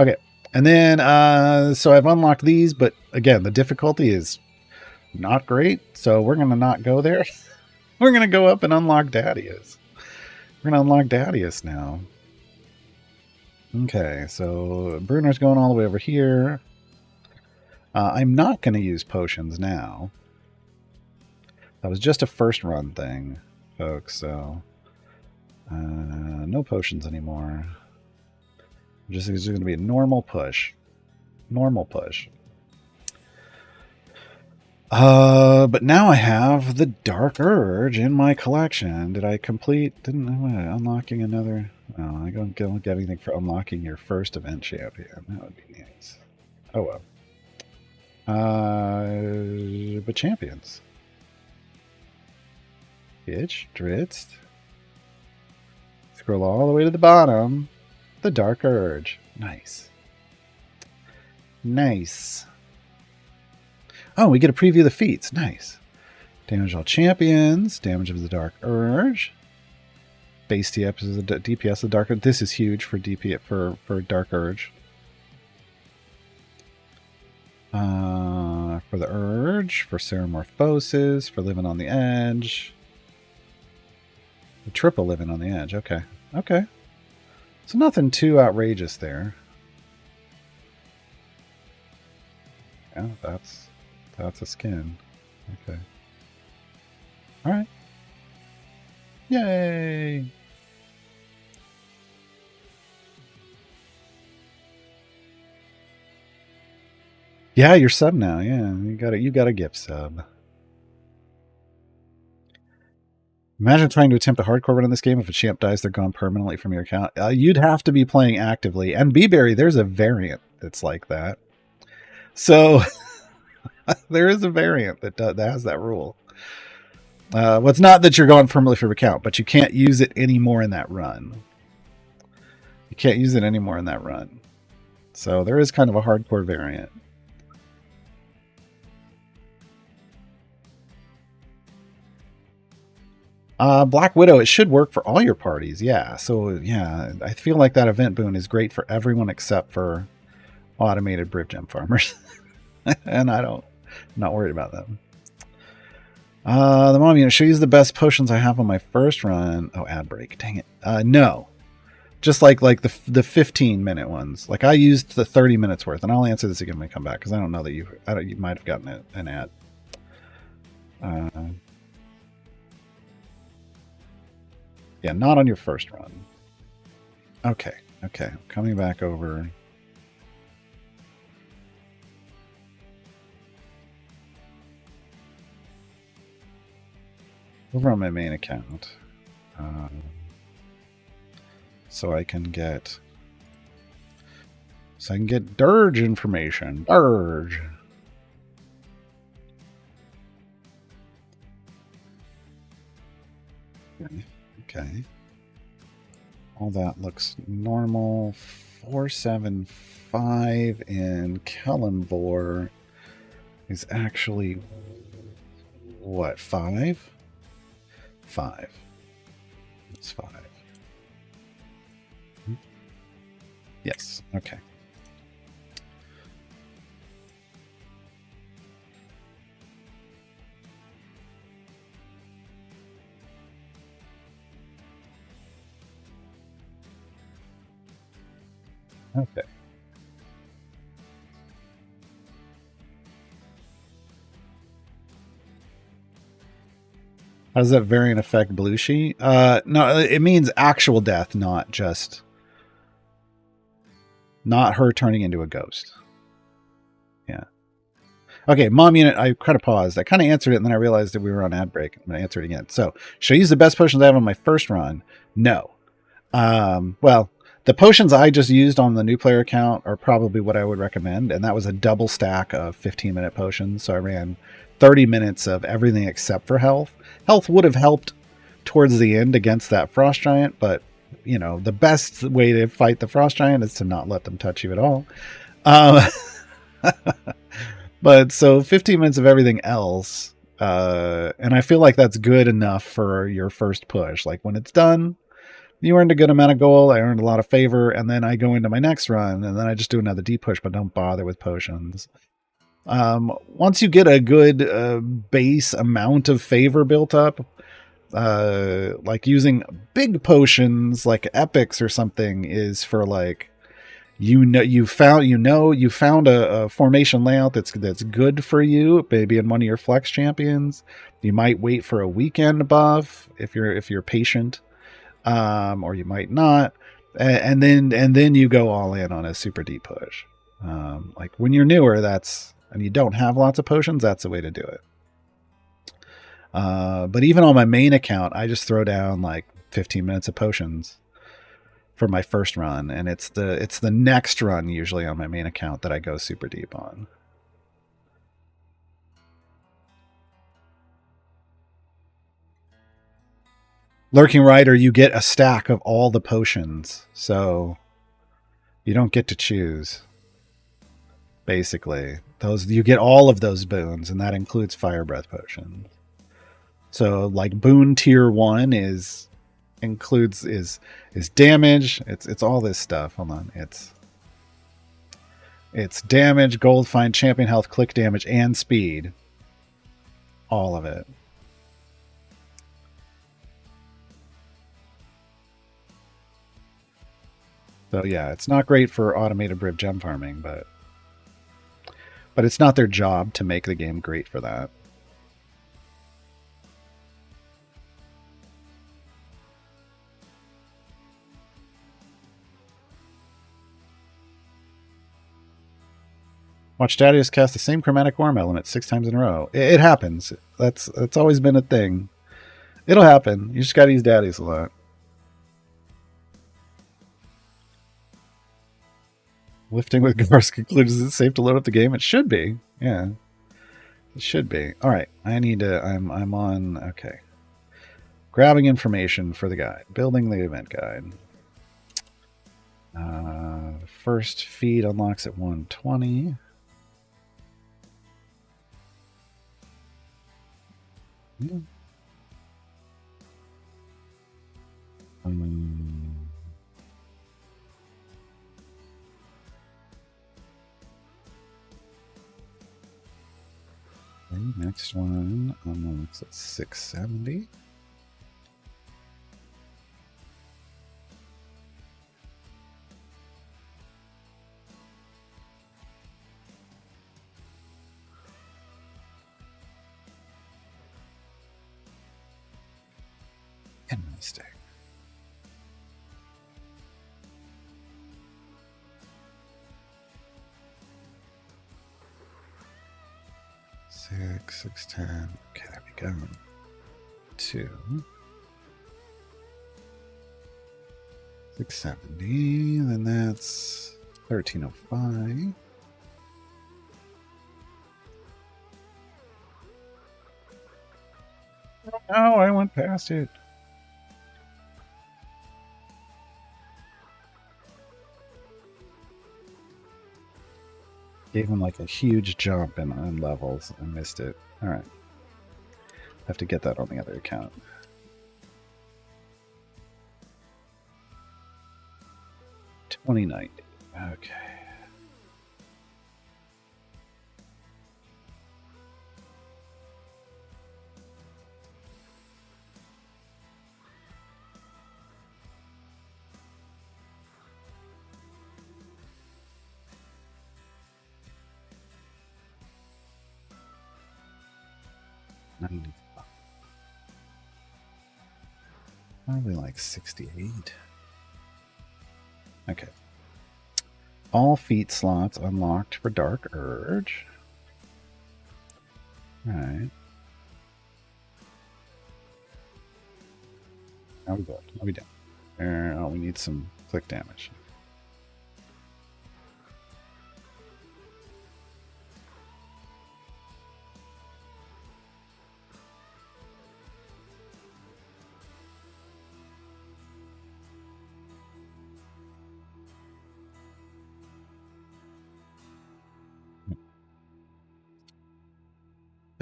Okay. And then, so I've unlocked these, but again, the difficulty is not great. So we're going to not go there. We're going to go up and unlock Dhadius. We're going to unlock Dhadius now. Okay, so Bruner's going all the way over here. I'm not going to use potions now. That was just a first run thing, folks, so no potions anymore. It's just going to be a normal push. Normal push. But now I have the Dark Urge in my collection. Did I complete? Didn't I? Unlocking another? No, I don't get anything for unlocking your first event champion. That would be nice. Oh well. But champions. Itch, Dritz. Scroll all the way to the bottom. The Dark Urge. Nice. Nice. Oh, we get a preview of the feats. Nice. Damage all champions. Damage of the Dark Urge. Base DPS of the Dark Urge. This is huge for DP for Dark Urge. For the Urge, for Ceramorphosis, for living on the edge. The triple living on the edge. Okay. Okay. So nothing too outrageous there. Yeah, that's a skin. Okay. Alright. Yay! Yeah, you're sub now. Yeah, you got a gift sub. Imagine trying to attempt a hardcore run in this game. If a champ dies, they're gone permanently from your account. You'd have to be playing actively. And B-Berry, there's a variant that's like that. So there is a variant that has that rule. Well, it's not that you're gone permanently from your account, but you can't use it anymore in that run. You can't use it anymore in that run. So there is kind of a hardcore variant. Black Widow, it should work for all your parties, yeah. So, yeah, I feel like that event boon is great for everyone except for automated Brick Gem farmers. And I'm not worried about them. The mom unit, should I use the best potions I have on my first run? Oh, ad break, dang it. No. Just like the 15-minute ones. Like, I used the 30 minutes worth, and I'll answer this again when we come back, because I don't know that you might have gotten an ad. Yeah, not on your first run. Okay, okay. Coming back over. Over on my main account. So I can get Dirge information. Dirge. Okay. All that looks normal. 475 in Kellenvor is actually what, 5? 5. It's 5. Yes. Okay. Okay. How does that variant affect Blue Sheet? No, it means actual death, not her turning into a ghost. Yeah. Okay, mom unit, I kind of paused. I kind of answered it, and then I realized that we were on ad break. I'm going to answer it again. So, should I use the best potions I have on my first run? No. Well, the potions I just used on the new player account are probably what I would recommend, and that was a double stack of 15-minute potions. So I ran 30 minutes of everything except for health. Health would have helped towards the end against that frost giant, but you know, the best way to fight the frost giant is to not let them touch you at all. But so 15 minutes of everything else, and I feel like that's good enough for your first push. Like when it's done, You earned a good amount of gold. I earned a lot of favor, and then I go into my next run, and then I just do another D push, but don't bother with potions. Once you get a good base amount of favor built up, like using big potions like epics or something is for like you found a formation layout that's good for you, maybe in one of your flex champions. You might wait for a weekend buff if you're patient, or you might not, and then you go all in on a super deep push. Like when you're newer, that's and you don't have lots of potions, that's the way to do it. But even on my main account, I just throw down like 15 minutes of potions for my first run, and it's the next run usually on my main account that I go super deep on. Lurking Rider, you get a stack of all the potions, so you don't get to choose. Basically, those you get all of those boons, and that includes fire breath potions. So like boon tier 1 is includes is damage. It's all this stuff. Hold on. It's damage, gold, find champion health, click damage, and speed. All of it. So yeah, it's not great for automated briv gem farming, but it's not their job to make the game great for that. Watch Dhadius cast the same chromatic worm element 6 times in a row. It happens. That's always been a thing. It'll happen. You just gotta use Dhadius a lot. Lifting with Gar's concludes, is it safe to load up the game? It should be. Yeah. It should be. Alright. I need to I'm on okay. Grabbing information for the guide. Building the event guide. First feed unlocks at 120. Yeah. Okay, next one unlocks at 670. And mistake. Six, 10. Okay, there we go. 2. 670. Then that's 1305. Oh, I went past it. Gave him like a huge jump in levels and missed it. All right. Have to get that on the other account. $20.90. Okay. Probably like 68. Okay. All feat slots unlocked for Dark Urge. Alright. How we go? How we doing? Oh, we need some click damage.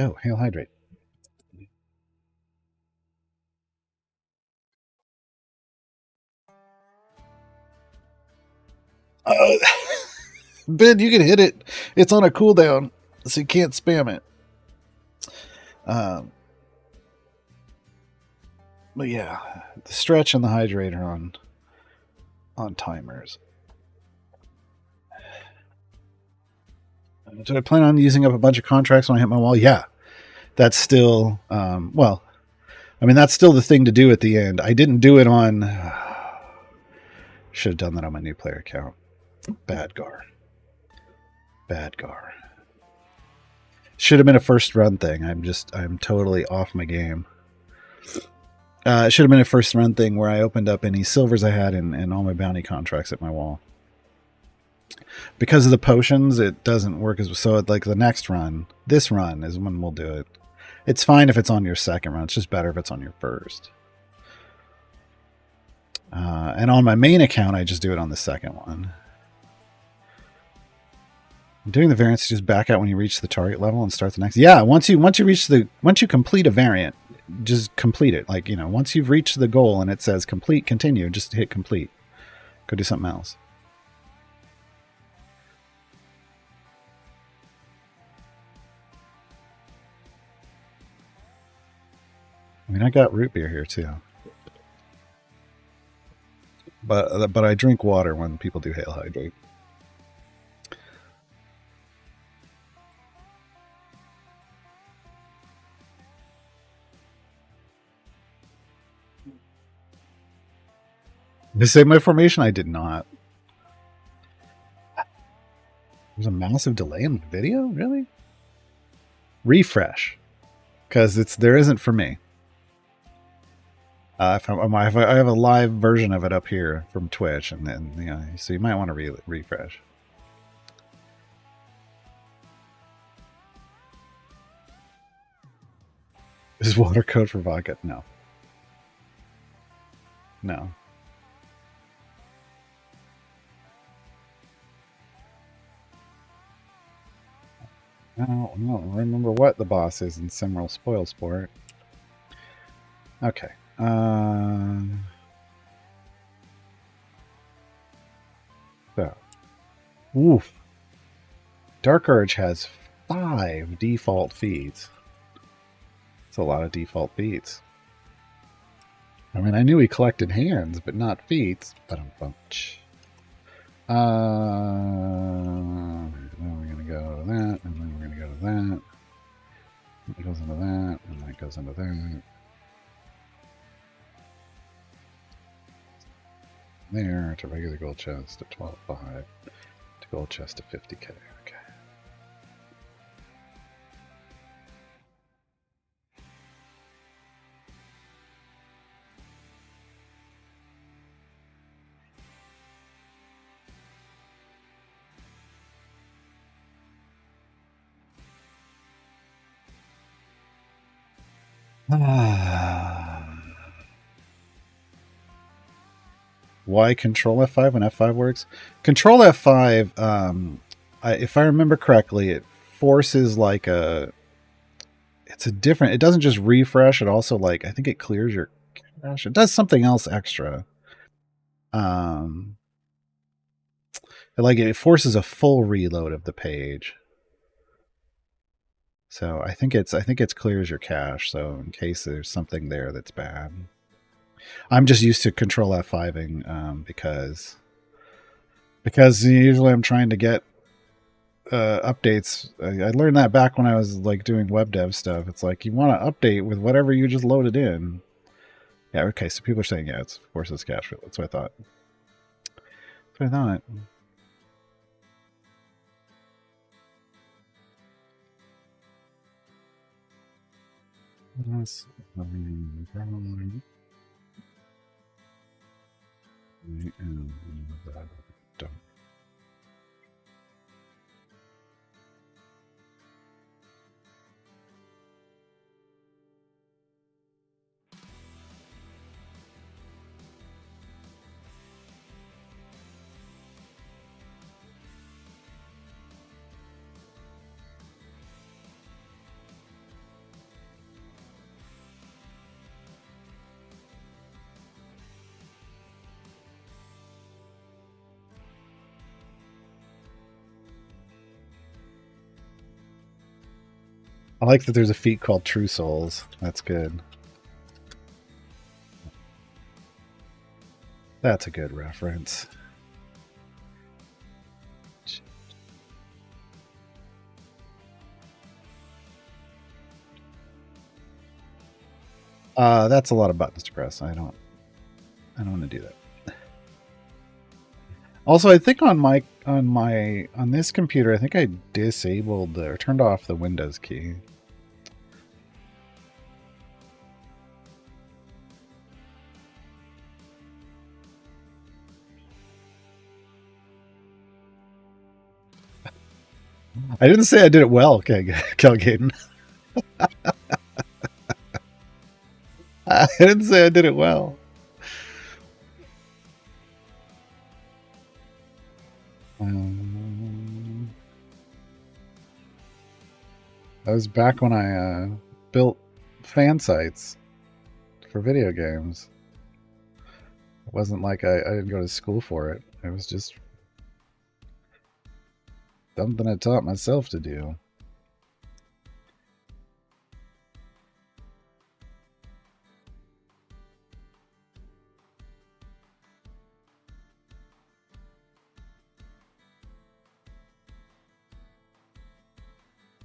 Oh, Hail Hydrate. Ben, you can hit it. It's on a cooldown, so you can't spam it. But yeah, the stretch and the hydrator on timers. Do I plan on using up a bunch of contracts when I hit my wall? Yeah, that's still well. I mean, that's still the thing to do at the end. I didn't do it on. Should have done that on my new player account. Bad Gar. Should have been a first run thing. I'm totally off my game. It should have been a first run thing where I opened up any silvers I had and all my bounty contracts at my wall. Because of the potions, it doesn't work as so. Like the next run, this run is when we'll do it. It's fine if it's on your second run. It's just better if it's on your first. And on my main account, I just do it on the second one. Doing the variants, just back out when you reach the target level and start the next. Yeah, once you complete a variant, just complete it. Like, once you've reached the goal and it says complete, continue, just hit complete. Go do something else. I mean, I got root beer here too. But I drink water when people do hail hydrate. Did I save my formation? I did not. There's a massive delay in the video? Really? Refresh. Because there isn't for me. I have a live version of it up here from Twitch, and then so you might want to refresh. Is water code for vodka? No. No. I don't remember what the boss is in Simril Spoilsport. Okay. So. Oof. Dark Urge has 5 default feeds. That's a lot of default feeds. I mean, I knew he collected hands, but not feats. But I'm bunch. Then we're going to go to that, and then we're going to go to that. It goes into that, and that goes into that. There to regular gold chest at 12.5 to gold chest at 50k. Okay. Why Control F5 when F5 works? Control F5, if I remember correctly, it forces like it doesn't just refresh, it also I think it clears your cache. It does something else extra. It forces a full reload of the page. So I think it's clears your cache, so in case there's something there that's bad. I'm just used to Control F5ing because usually I'm trying to get updates. I learned that back when I was doing web dev stuff. It's like you want to update with whatever you just loaded in. Yeah, okay, so people are saying it forces cache. That's what I thought. That's what I thought. Yes. I like that there's a feat called True Souls. That's good. That's a good reference. That's a lot of buttons to press. I don't want to do that. Also, I think on this computer, I think I disabled or turned off the Windows key. I didn't say I did it well, Kelgaden. I didn't say I did it well. That was back when I built fan sites for video games. It wasn't like I didn't go to school for it. It was just something I taught myself to do.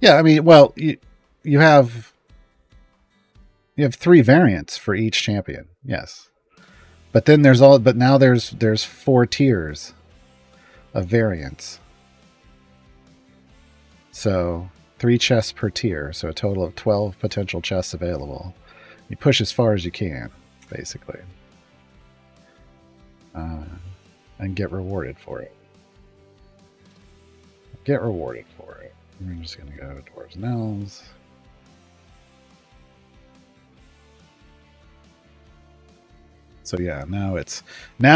Yeah, I mean, well, you have 3 variants for each champion. Yes. But then now there's 4 tiers of variants. So 3 chests per tier, so a total of 12 potential chests available. You push as far as you can, basically. And get rewarded for it. We're just going to go towards Nels. So yeah, now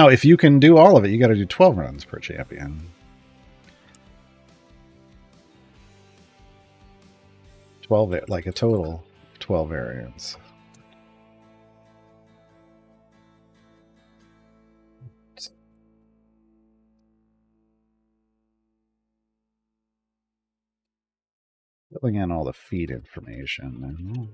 if you can do all of it, you got to do 12 runs per champion. 12, like a total 12 variants. Filling in all the feed information.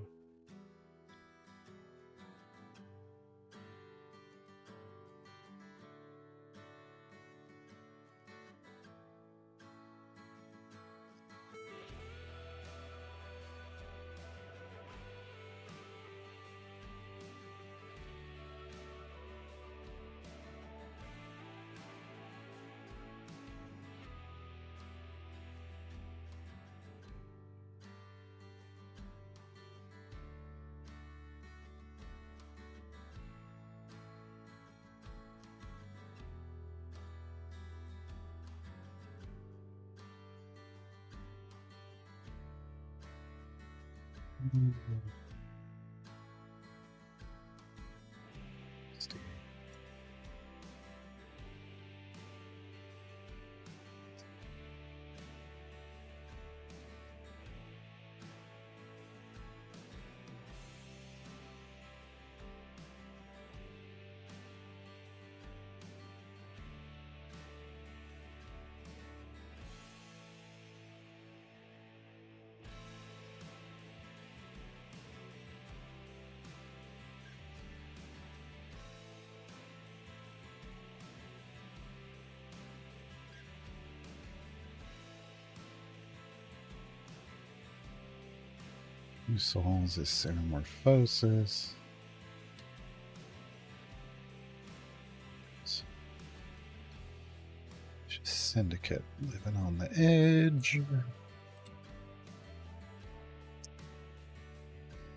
New Souls is Xenomorphosis. Syndicate living on the edge.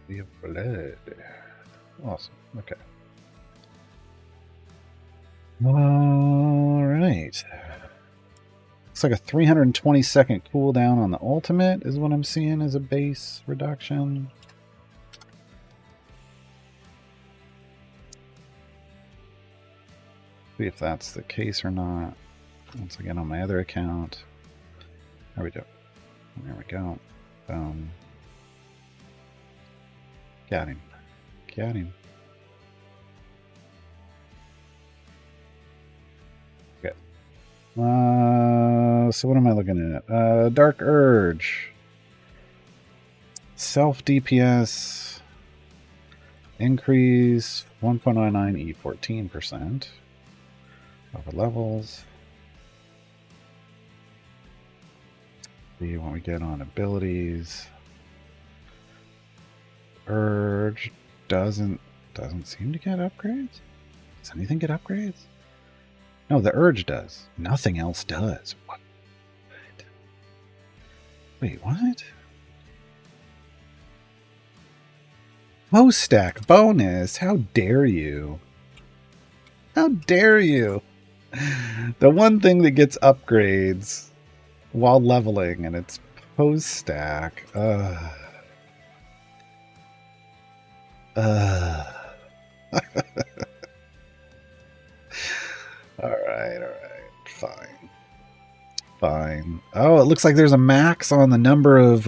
We have blood. Awesome. Okay. All right. Looks like a 320-second cooldown on the ultimate is what I'm seeing as a base reduction. See if that's the case or not. Once again on my other account. There we go. There we go. Boom. Got him. Got him. Okay. So what am I looking at? Dark Urge. Self DPS increase 1.09 E 14%. Over levels. See what we get on abilities. Urge doesn't seem to get upgrades. Does anything get upgrades? No, the Urge does. Nothing else does. What? Wait, what? Post stack bonus. How dare you? How dare you? The one thing that gets upgrades while leveling, and it's post stack. Alright. Fine. Oh, it looks like there's a max on the number of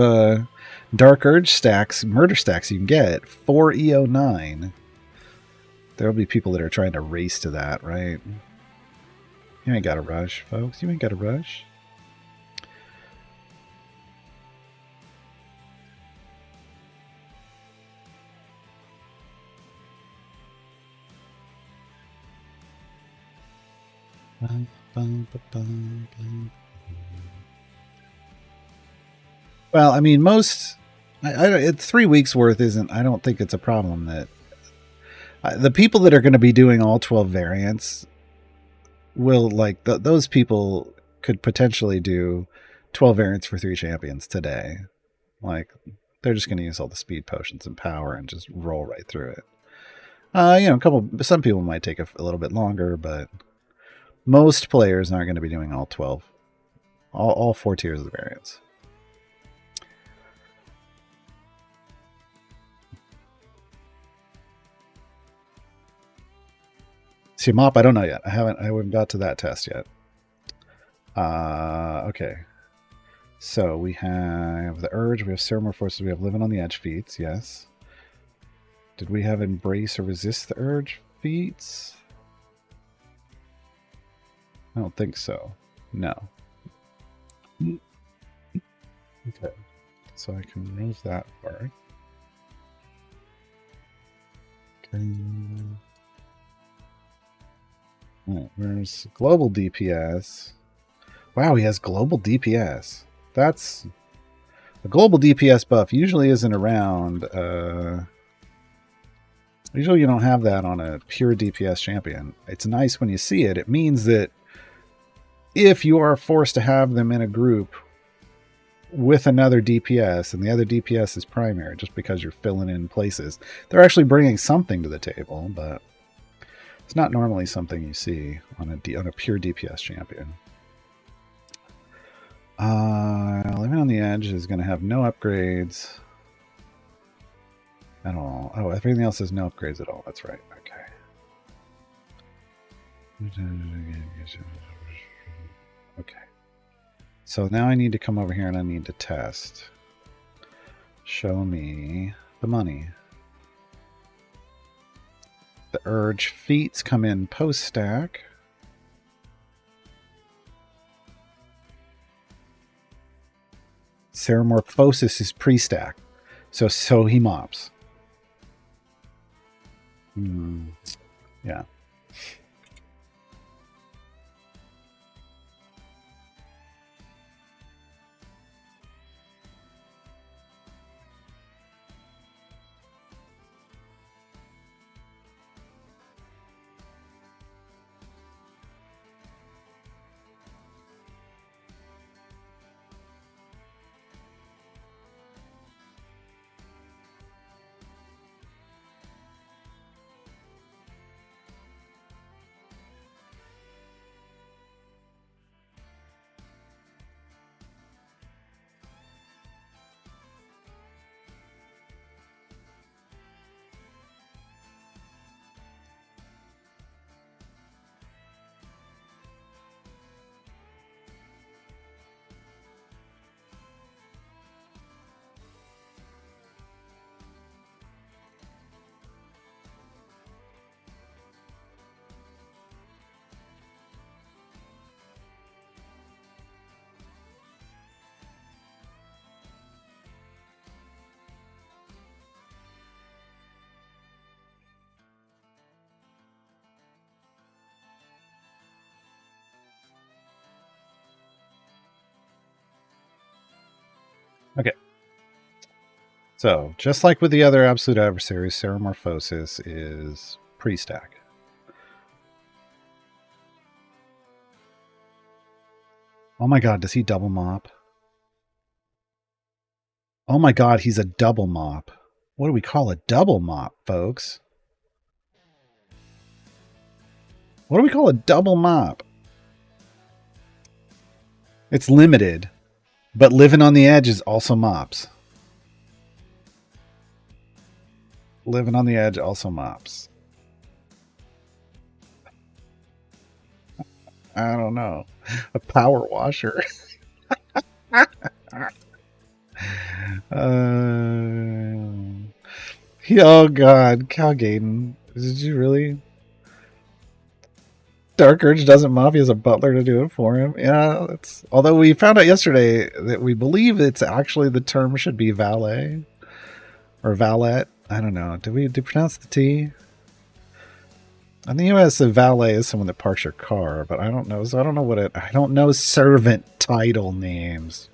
Dark Urge stacks, murder stacks you can get. 4 EO9. There'll be people that are trying to race to that, right? You ain't got to rush, folks. You ain't got to rush. Well, I mean, most... it's 3 weeks worth isn't... I don't think it's a problem that... the people that are going to be doing all 12 variants will, like... those people could potentially do 12 variants for 3 champions today. Like, they're just going to use all the speed potions and power and just roll right through it. Some people might take a little bit longer, but most players aren't going to be doing all 12. All 4 tiers of the variants. See, mop, I don't know yet. I haven't got to that test yet. Okay. So we have the Urge, we have Ceremor Forces, we have Living on the Edge feats, yes. Did we have Embrace or Resist the Urge feats? I don't think so. No. Okay. So I can remove that part. Okay. Right, where's global DPS? Wow, he has global DPS. That's... a global DPS buff usually isn't around. Usually you don't have that on a pure DPS champion. It's nice when you see it. It means that if you are forced to have them in a group with another DPS, and the other DPS is primary just because you're filling in places, they're actually bringing something to the table, but it's not normally something you see on a pure DPS champion. Living on the Edge is going to have no upgrades at all. Oh, everything else has no upgrades at all. That's right. Okay. Okay. So now I need to come over here and I need to test. Show me the money. The Urge feats come in post stack. Ceramorphosis is pre-stack. So he mops. Yeah. Okay. So, just like with the other absolute adversaries, Ceramorphosis is pre-stack. Oh my god, does he double mop? Oh my god, he's a double mop. What do we call a double mop, folks? What do we call a double mop? It's limited, but living on the edge is also mops. Living on the edge also mops. I don't know. A power washer. Oh god, Cal Gaden. Did you really? Dark Urge doesn't mop. He has a butler to do it for him. Yeah, that's. Although we found out yesterday that we believe it's actually the term should be valet or valet. I don't know. Do we pronounce the T? In the U.S., a valet is someone that parks your car, but I don't know. So I don't know what it. I don't know servant title names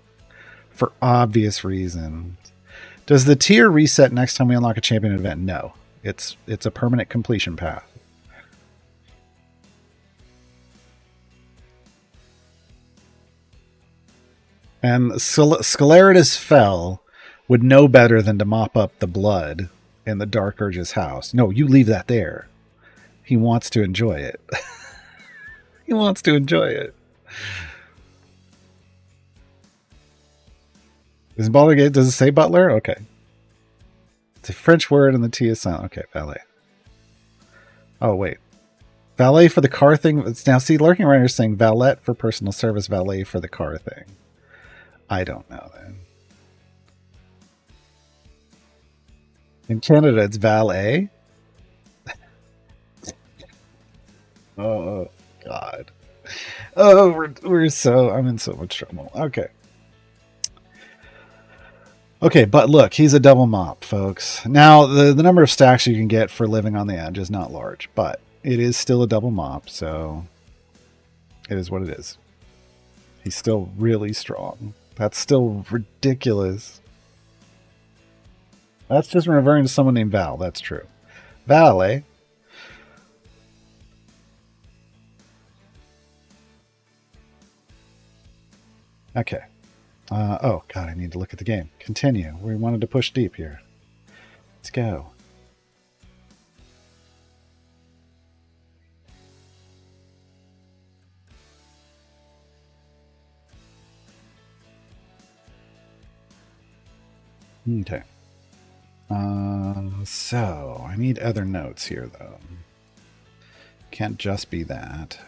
for obvious reasons. Does the tier reset next time we unlock a champion event? No, it's a permanent completion path. And Scaleritus Fell would know better than to mop up the blood in the Dark Urge's house. No, you leave that there. He wants to enjoy it. He wants to enjoy it. Is Butler? Does it say butler? Okay. It's a French word and the T is silent. Okay, valet. Oh, wait. Valet for the car thing. Now, see, Lurking Rider is saying valet for personal service, valet for the car thing. I don't know then. In Canada, it's valet. Oh, God. Oh, I'm in so much trouble. Okay. Okay, but look, he's a double mop, folks. Now, the number of stacks you can get for living on the edge is not large, but it is still a double mop, so it is what it is. He's still really strong. That's still ridiculous. That's just referring to someone named Val. That's true. Val, eh? Okay. Oh, God, I need to look at the game. Continue. We wanted to push deep here. Let's go. Okay. So, I need other notes here, though. Can't just be that.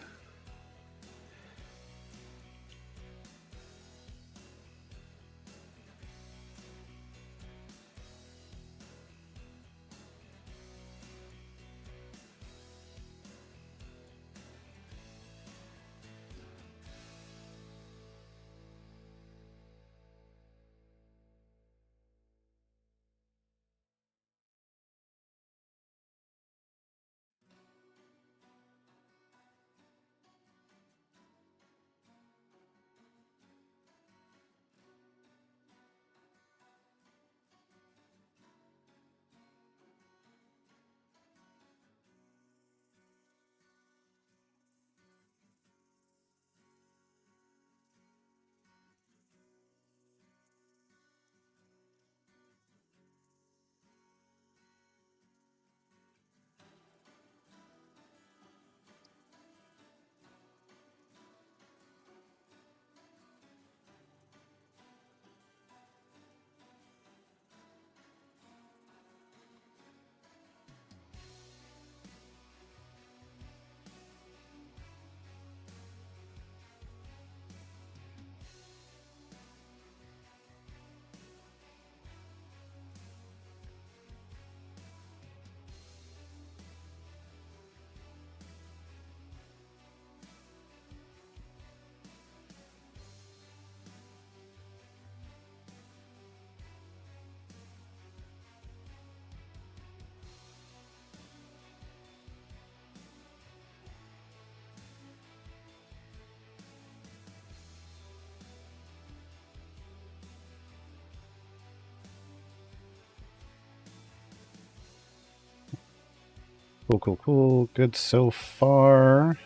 Cool, cool, cool. Good so far.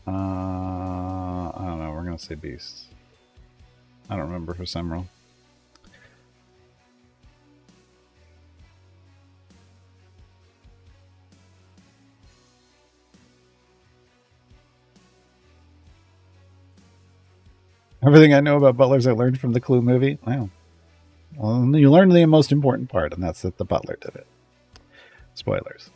I don't know. We're going to say beasts. I don't remember for Simril. Everything I know about butlers I learned from the Clue movie. Wow. Well, you learned the most important part, and that's that the butler did it. Spoilers.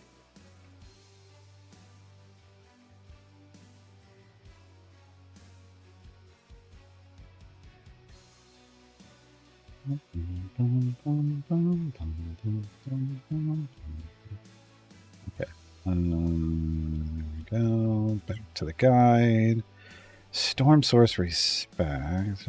Okay. There we go. Back to the guide. Storm sorcery specs.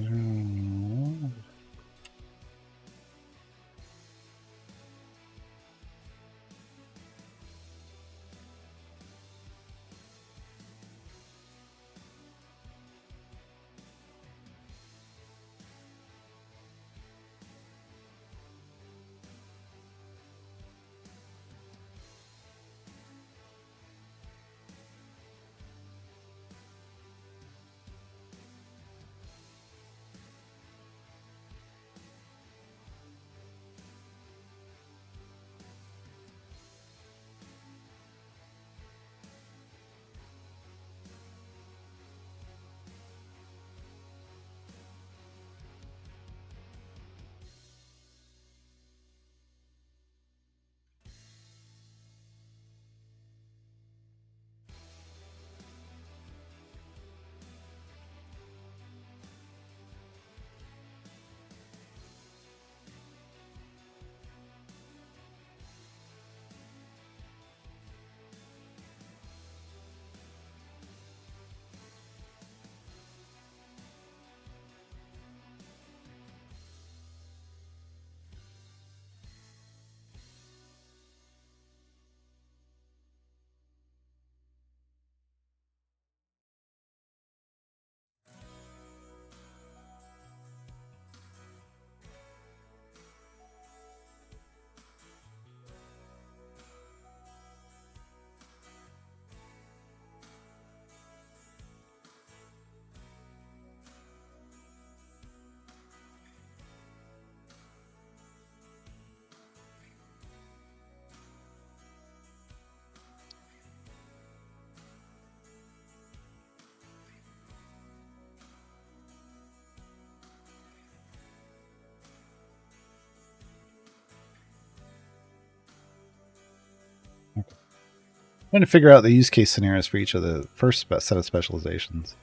Trying to figure out the use case scenarios for each of the first set of specializations.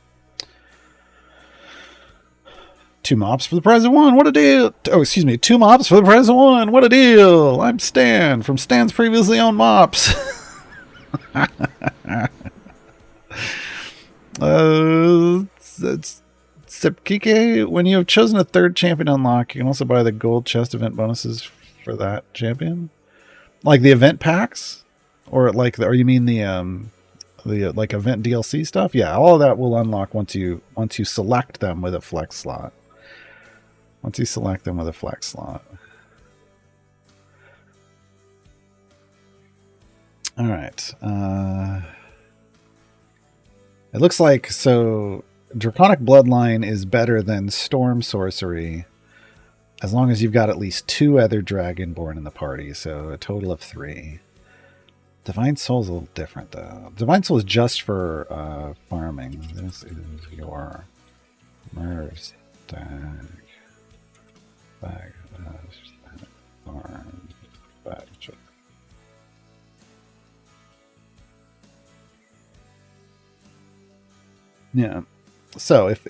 2 mops for the prize of 1. What a deal! Oh, excuse me. 2 mops for the prize of 1. What a deal! I'm Stan from Stan's previously owned mops. It's Sepkike. When you have chosen a 3rd champion unlock, you can also buy the gold chest event bonuses for that champion, like the event packs. Or like, or you mean the like event DLC stuff? Yeah, all of that will unlock once you select them with a flex slot. Once you select them with a flex slot. All right. It looks like Draconic Bloodline is better than Storm Sorcery, as long as you've got at least 2 other Dragonborn in the party. So a total of 3. Divine Soul is a little different, though. Divine Soul is just for farming. This is your MERS tag. Farm. Yeah. So if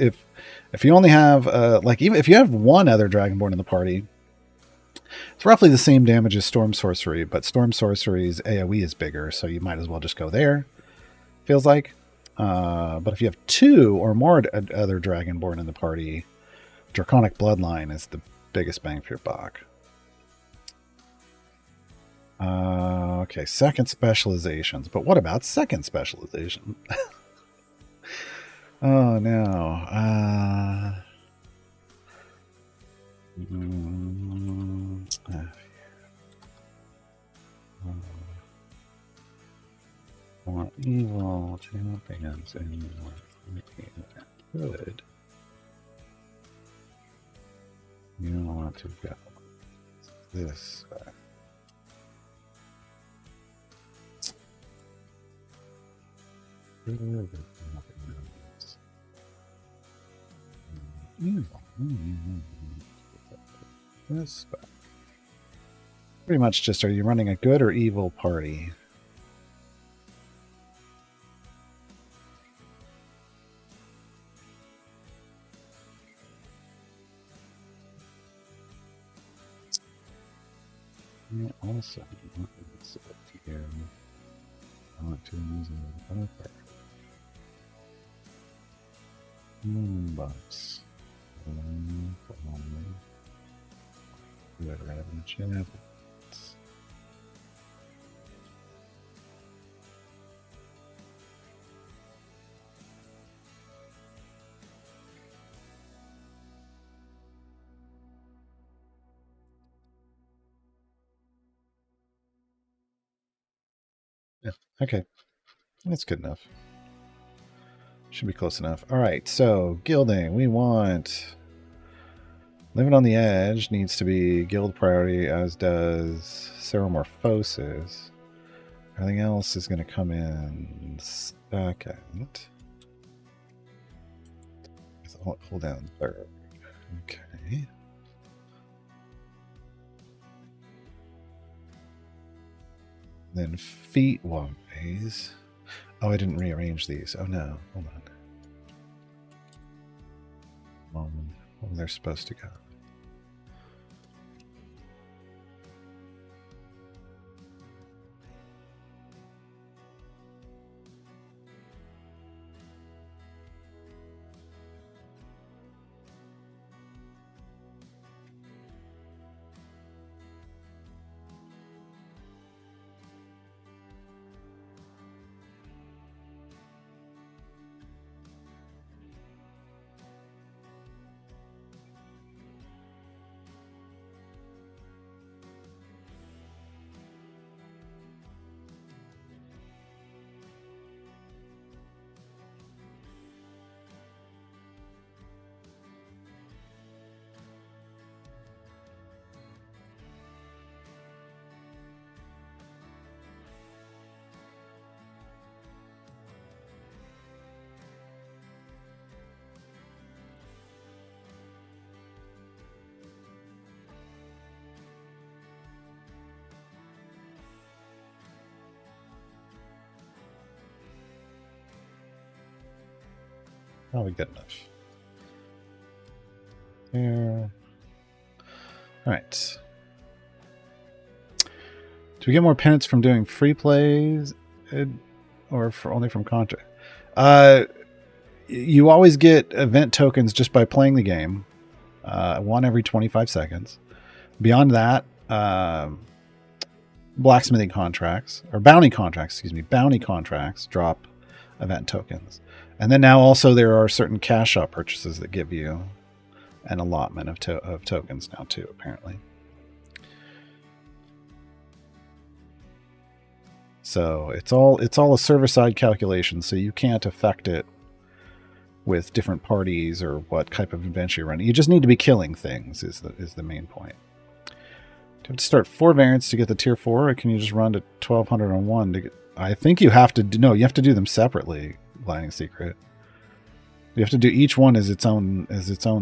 you only have like, even if you have 1 other Dragonborn in the party, it's roughly the same damage as Storm Sorcery, but Storm Sorcery's AoE is bigger, so you might as well just go there, feels like. But if you have 2 or more other Dragonborn in the party, Draconic Bloodline is the biggest bang for your buck. Okay, second specializations. But what about second specialization? Oh, no. want evil champions and you want good. You want to go this way. This way. Pretty much just, are you running a good or evil party? Also, here. I want to use a $1. Whoever had a chance. Yeah, okay. That's good enough. Should be close enough. All right, so gilding. We want Living on the Edge needs to be guild priority, as does Ceremorphosis. Everything else is going to come in second. Hold down third. Okay. Then feet-wise. Oh, I didn't rearrange these. Oh no, hold on. Where they're supposed to go. Probably good enough. There. All right. Do we get more penance from doing free plays, or only from contract? You always get event tokens just by playing the game. One every 25 seconds. Beyond that, blacksmithing contracts, or bounty contracts, bounty contracts drop event tokens. And then now also there are certain cash shop purchases that give you an allotment of tokens now too, apparently. So it's all a server-side calculation, so you can't affect it with different parties or what type of adventure you're running. You just need to be killing things is the main point. Do you have to start 4 variants to get the tier 4, or can you just run to 1200 on one to get? I think you have to you have to do them separately, Lightning Secret. You have to do each one as its own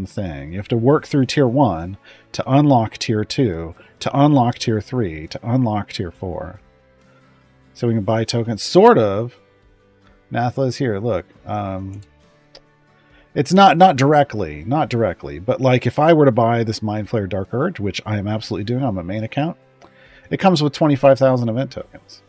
thing. You have to work through tier 1 to unlock tier 2, to unlock tier 3, to unlock tier 4. So we can buy tokens, sort of. Nathla is here. Look, it's not directly, but like if I were to buy this Mind Flayer Dark Urge, which I am absolutely doing on my main account, it comes with 25,000 event tokens.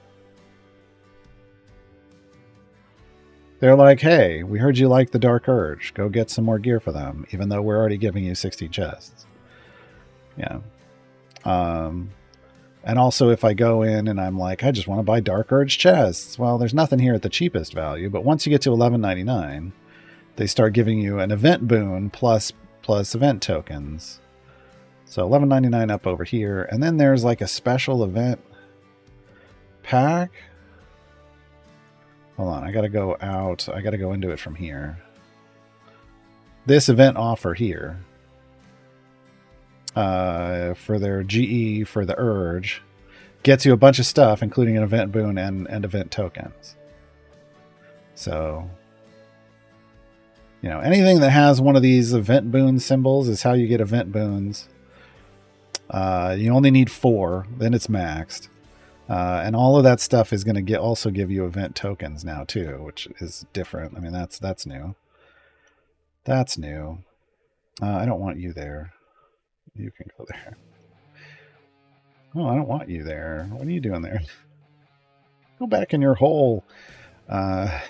They're like, hey, we heard you like the Dark Urge. Go get some more gear for them, even though we're already giving you 60 chests. Yeah. And also, if I go in and I'm like, I just want to buy Dark Urge chests. Well, there's nothing here at the cheapest value, but once you get to $11.99, they start giving you an event boon plus event tokens. So $11.99 up over here. And then there's like a special event pack. Hold on, I gotta go out. I gotta go into it from here. This event offer here for their GE for the Urge gets you a bunch of stuff, including an event boon and event tokens. So, you know, anything that has one of these event boon symbols is how you get event boons. You only need 4, then it's maxed. And all of that stuff is going to also give you event tokens now too, which is different. I mean, that's new. That's new. I don't want you there. You can go there. Oh, I don't want you there. What are you doing there? Go back in your hole. Just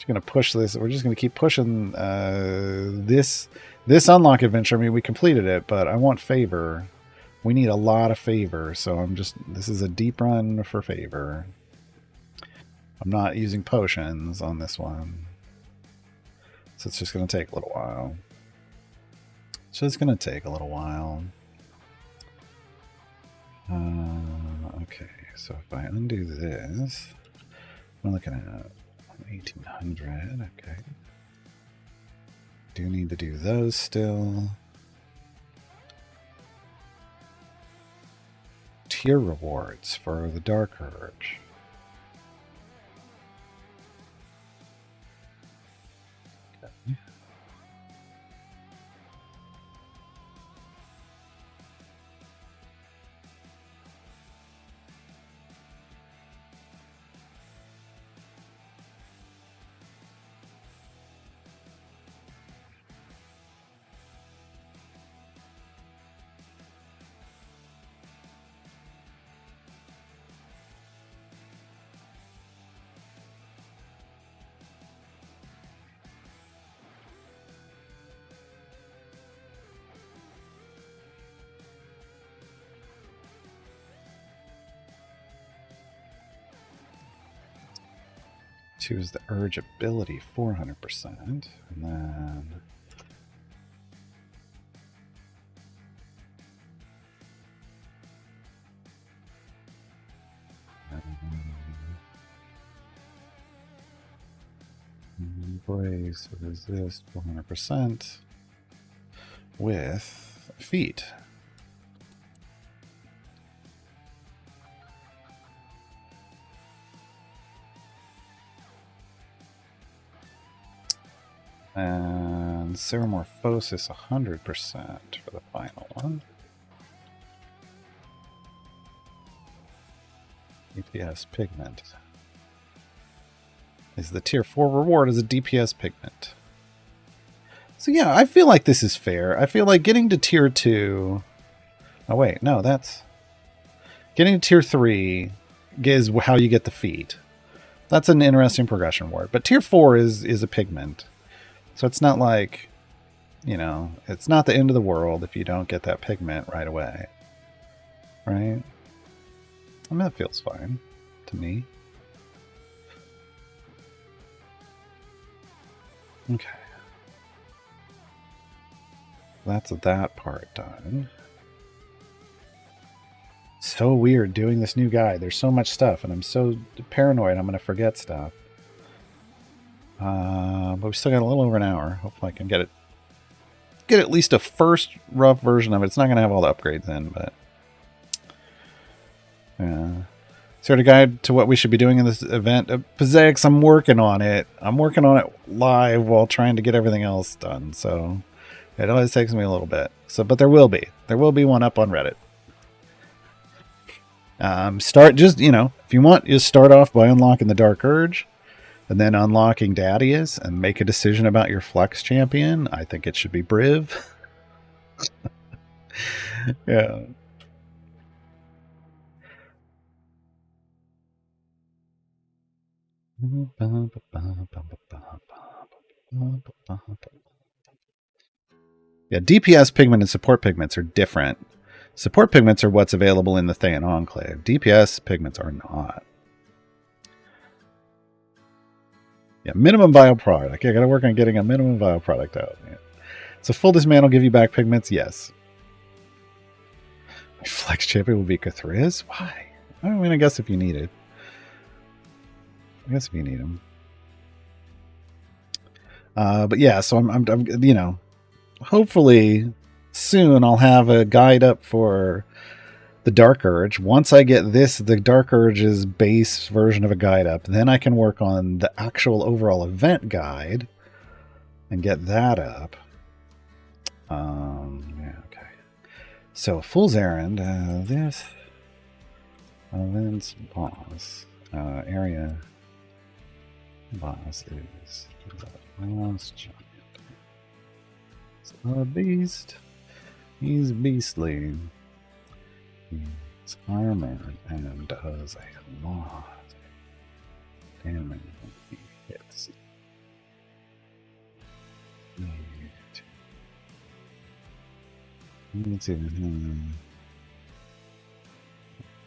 gonna push this. We're just gonna keep pushing this unlock adventure. I mean, we completed it, but I want favor. We need a lot of favor, so this is a deep run for favor. I'm not using potions on this one. So it's just going to take a little while. It's just going to take a little while. Okay, so if I undo this, I'm looking at 1800. Okay. Do need to do those still. Tier rewards for the Dark Urge. Okay. Choose the Urge ability 400%, and then embrace, resist 400% with feet. And Ceramorphosis 100% for the final one. DPS pigment. Is the tier 4 reward as a DPS pigment. So yeah, I feel like this is fair. I feel like getting to tier 2... Oh wait, no, that's... Getting to tier 3 is how you get the feat. That's an interesting progression word. But tier 4 is a pigment. So it's not like, you know, it's not the end of the world if you don't get that pigment right away. Right? I mean, that feels fine to me. Okay. That's that part done. So weird doing this new guide. There's so much stuff, and I'm so paranoid I'm going to forget stuff. But we still got a little over an hour. Hopefully I can get at least a first rough version of it. It's not going to have all the upgrades in, but yeah. Sort of guide to what we should be doing in this event. Pizzix, I'm working on it. I'm working on it live while trying to get everything else done. So it always takes me a little bit. So, but there will be one up on Reddit. Start just, you know, if you want, just start off by unlocking the Dark Urge. And then unlocking Dhadius and make a decision about your flex champion. I think it should be Briv. Yeah. Yeah, DPS pigment and support pigments are different. Support pigments are what's available in the Thayan Enclave. DPS pigments are not. Yeah, minimum viable product. Okay, I gotta work on getting a minimum viable product out. Yeah. So full dismantle give you back pigments? Yes. Flex champion would be Cathriz? Why? I mean, I guess if you need it. I guess if you need him. But yeah, so I'm, you know, hopefully soon I'll have a guide up for the Dark Urge. Once I get this, the Dark Urge's base version of a guide up, then I can work on the actual overall event guide and get that up. Yeah, okay. So Fool's Errand, this event's boss, area boss is the last giant. It's a beast. He's beastly. He's armored and does a lot of damage when he hits. Let's see.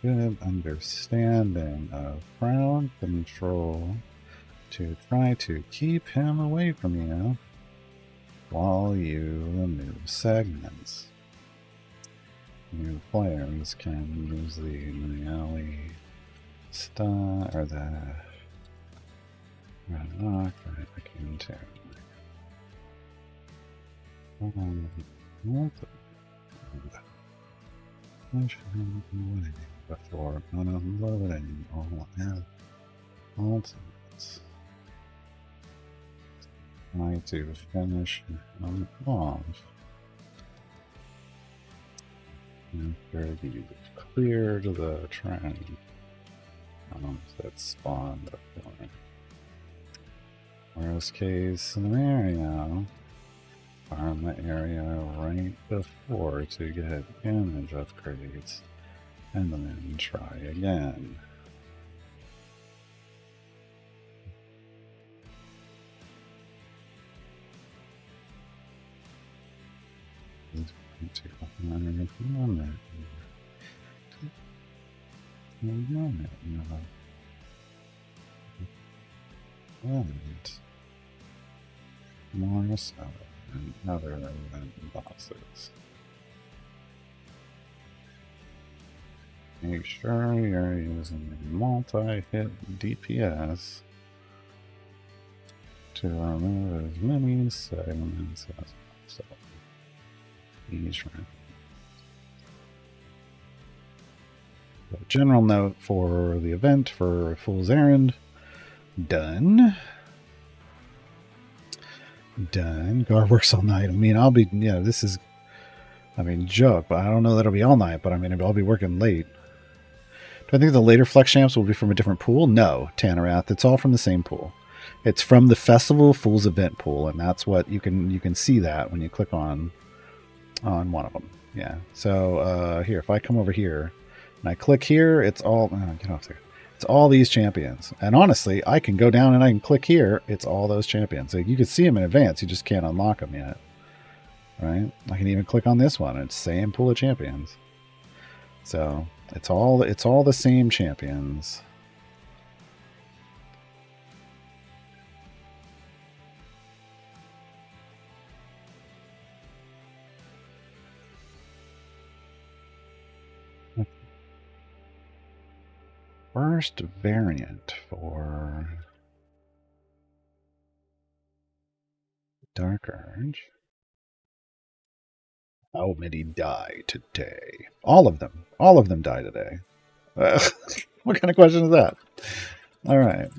Good understanding of crowd control to try to keep him away from you while you remove segments. New players can use the Melee stun or the red rock right back into before unloading all ultimates. Try to finish them off after you've cleared the train that spawned up there. Worst case scenario, farm the area right before to get damage upgrades, and then try again. More so than other event bosses. Make sure you're using multi-hit DPS to remove as many segments as possible each round. So, general note for the event for Fool's Errand. Done. Gar works all night. I mean, I'll be, yeah, this is, I mean, joke, but I don't know that it'll be all night, but I mean, I'll be working late. Do I think the later flex champs will be from a different pool? No, Tanarath. It's all from the same pool. It's from the Festival Fools event pool, and that's what you can see that when you click on one of them. Yeah. So here, if I come over here and I click here, it's all get off there. It's all these champions, and honestly, I can go down and I can click here. It's all those champions. So you can see them in advance. You just can't unlock them yet. Right? I can even click on this one. It's same pool of champions. So it's all the same champions. First variant for Dark Urge. How many die today? All of them. All of them die today. What kind of question is that? All right.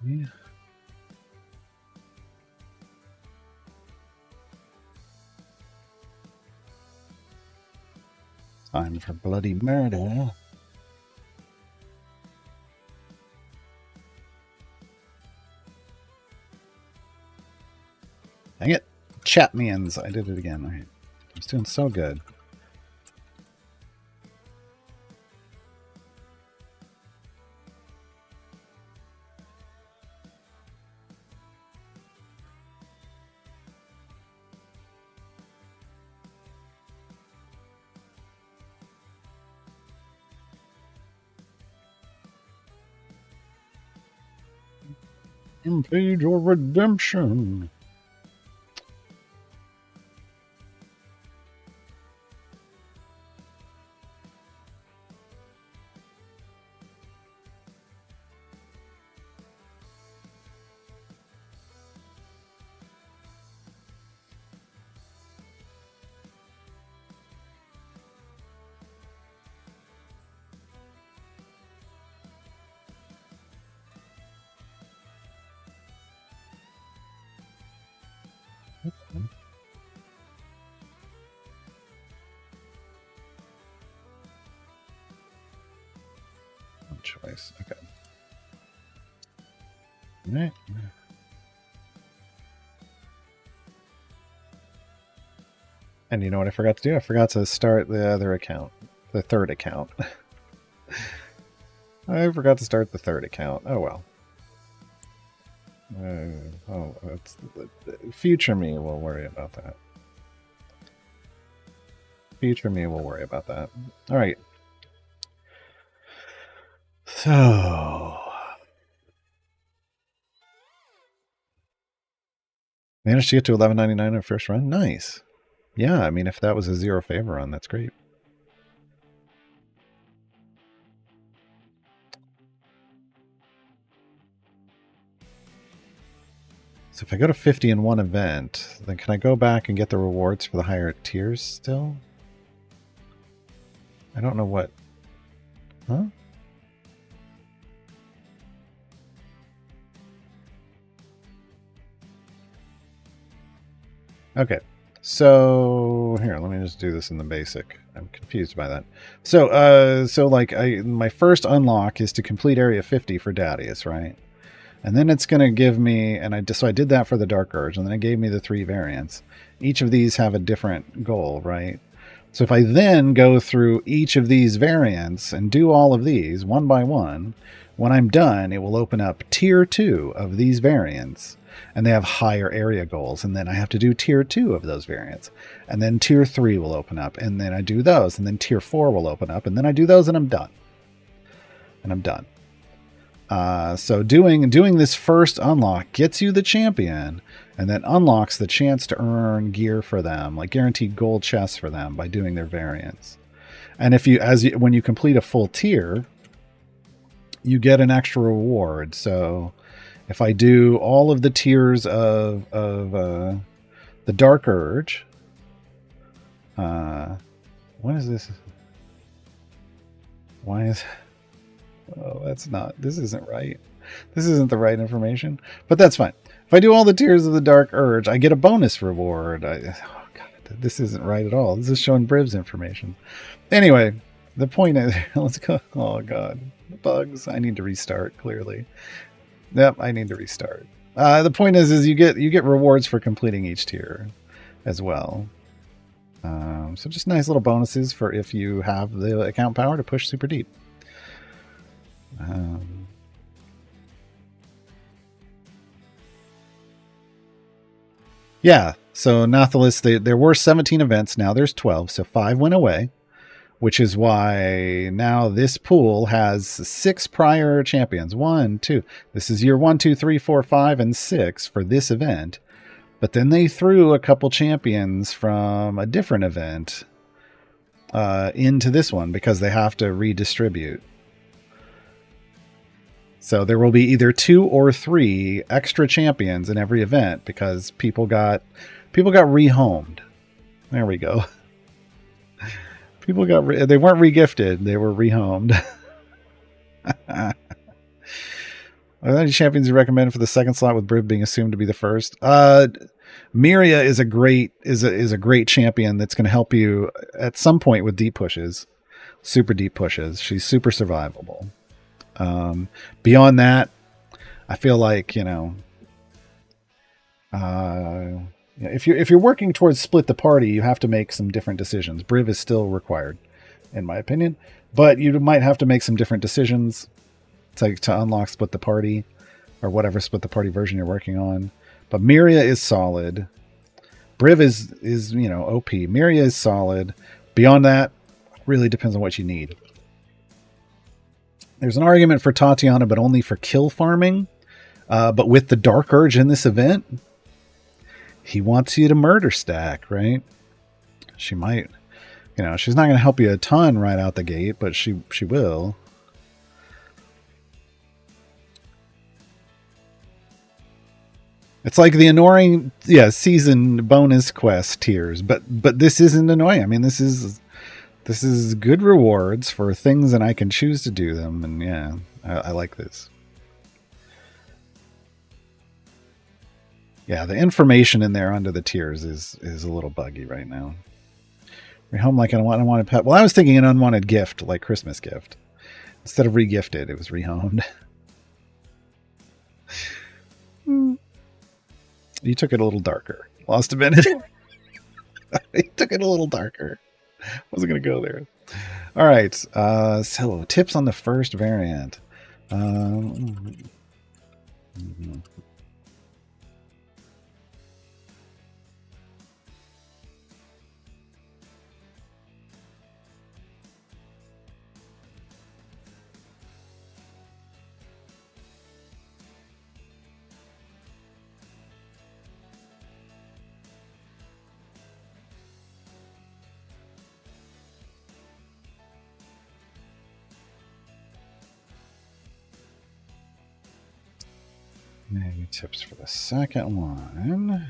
Yeah. Time for bloody murder. Dang it. Chatmians. I did it again. I was doing so good. Impede your redemption. Choice. Okay. All right. And you know what I forgot to do? I forgot to start the other account, the third account. I forgot to start the third account. Oh well. That's future me will worry about that. Future me will worry about that. All right. So, managed to get to 11.99 on first run. Nice. Yeah, I mean, if that was a 0 favor run, that's great. So if I go to 50 in one event, then can I go back and get the rewards for the higher tiers still? I don't know what. Huh? Okay. So here, let me just do this in the basic. I'm confused by that. So like my first unlock is to complete area 50 for Dhadius, right? And then it's going to give me, so I did that for the Dark Urge, and then it gave me the 3 variants. Each of these have a different goal, right? So if I then go through each of these variants and do all of these one by one, when I'm done, it will open up tier 2 of these variants, and they have higher area goals. And then I have to do tier 2 of those variants, and then tier 3 will open up, and then I do those, and then tier 4 will open up, and then I do those, and I'm done. So doing this first unlock gets you the champion, and then unlocks the chance to earn gear for them, like guaranteed gold chests for them by doing their variants. And when you complete a full tier, you get an extra reward. So if I do all of the tiers of the Dark Urge, what is this? Why is... Oh, this isn't right. This isn't the right information, but that's fine. If I do all the tiers of the Dark Urge, I get a bonus reward. Oh God, this isn't right at all. This is showing Briv's information. Anyway, the point is, let's go. Oh God, the bugs. I need to restart, clearly. Yep, I need to restart. The point is you get rewards for completing each tier as well. So just nice little bonuses for if you have the account power to push super deep. Yeah, so Nathalis, there were 17 events, now there's 12, so 5 went away, which is why now this pool has 6 prior champions. 1, 2, this is year 1, 2, 3, 4, 5, and 6 for this event, but then they threw a couple champions from a different event into this one because they have to redistribute. So there will be either 2 or 3 extra champions in every event because people got rehomed. There we go. People they weren't regifted, they were rehomed. Are there any champions you recommend for the second slot with Briv being assumed to be the first? Miria is a great champion that's going to help you at some point with deep pushes, super deep pushes. She's super survivable. Beyond that, I feel like, if you're working towards split the party, you have to make some different decisions. Briv is still required, in my opinion, but you might have to make some different decisions to unlock split the party or whatever split the party version you're working on. But Miria is solid. Briv is OP. Miria is solid. Beyond that, really depends on what you need. There's an argument for Tatiana, but only for kill farming. But with the Dark Urge in this event, he wants you to murder stack, right? She might, she's not going to help you a ton right out the gate, but she will. It's like the annoying, season bonus quest tiers, but this isn't annoying. I mean, this is good rewards for things, and I can choose to do them, and yeah, I like this. Yeah, the information in there under the tiers is a little buggy right now. Rehome like an unwanted pet. Well, I was thinking an unwanted gift, like Christmas gift. Instead of regifted, it was rehomed. You took it a little darker. Lost a minute. You took it a little darker. Wasn't going to go there. All right. So tips on the first variant. Maybe tips for the second one.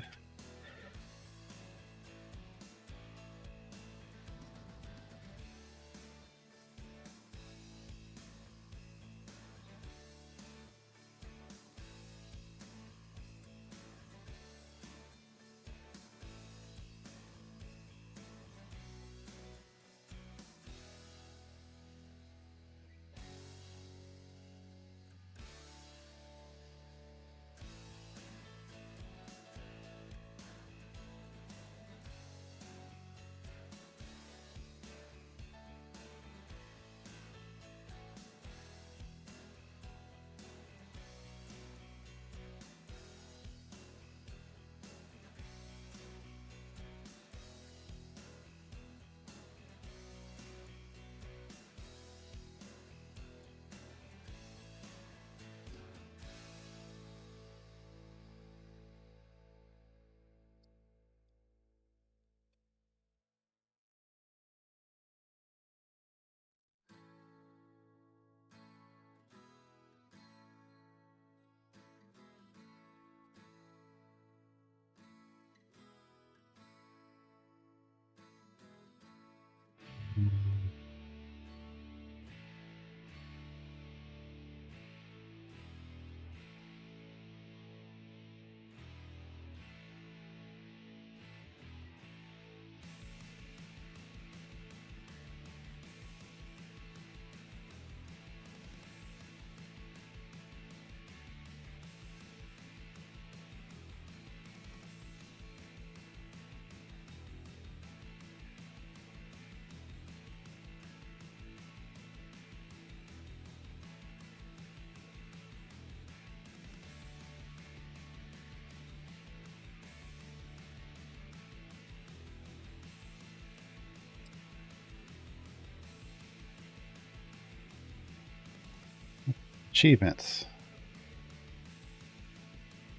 Achievements.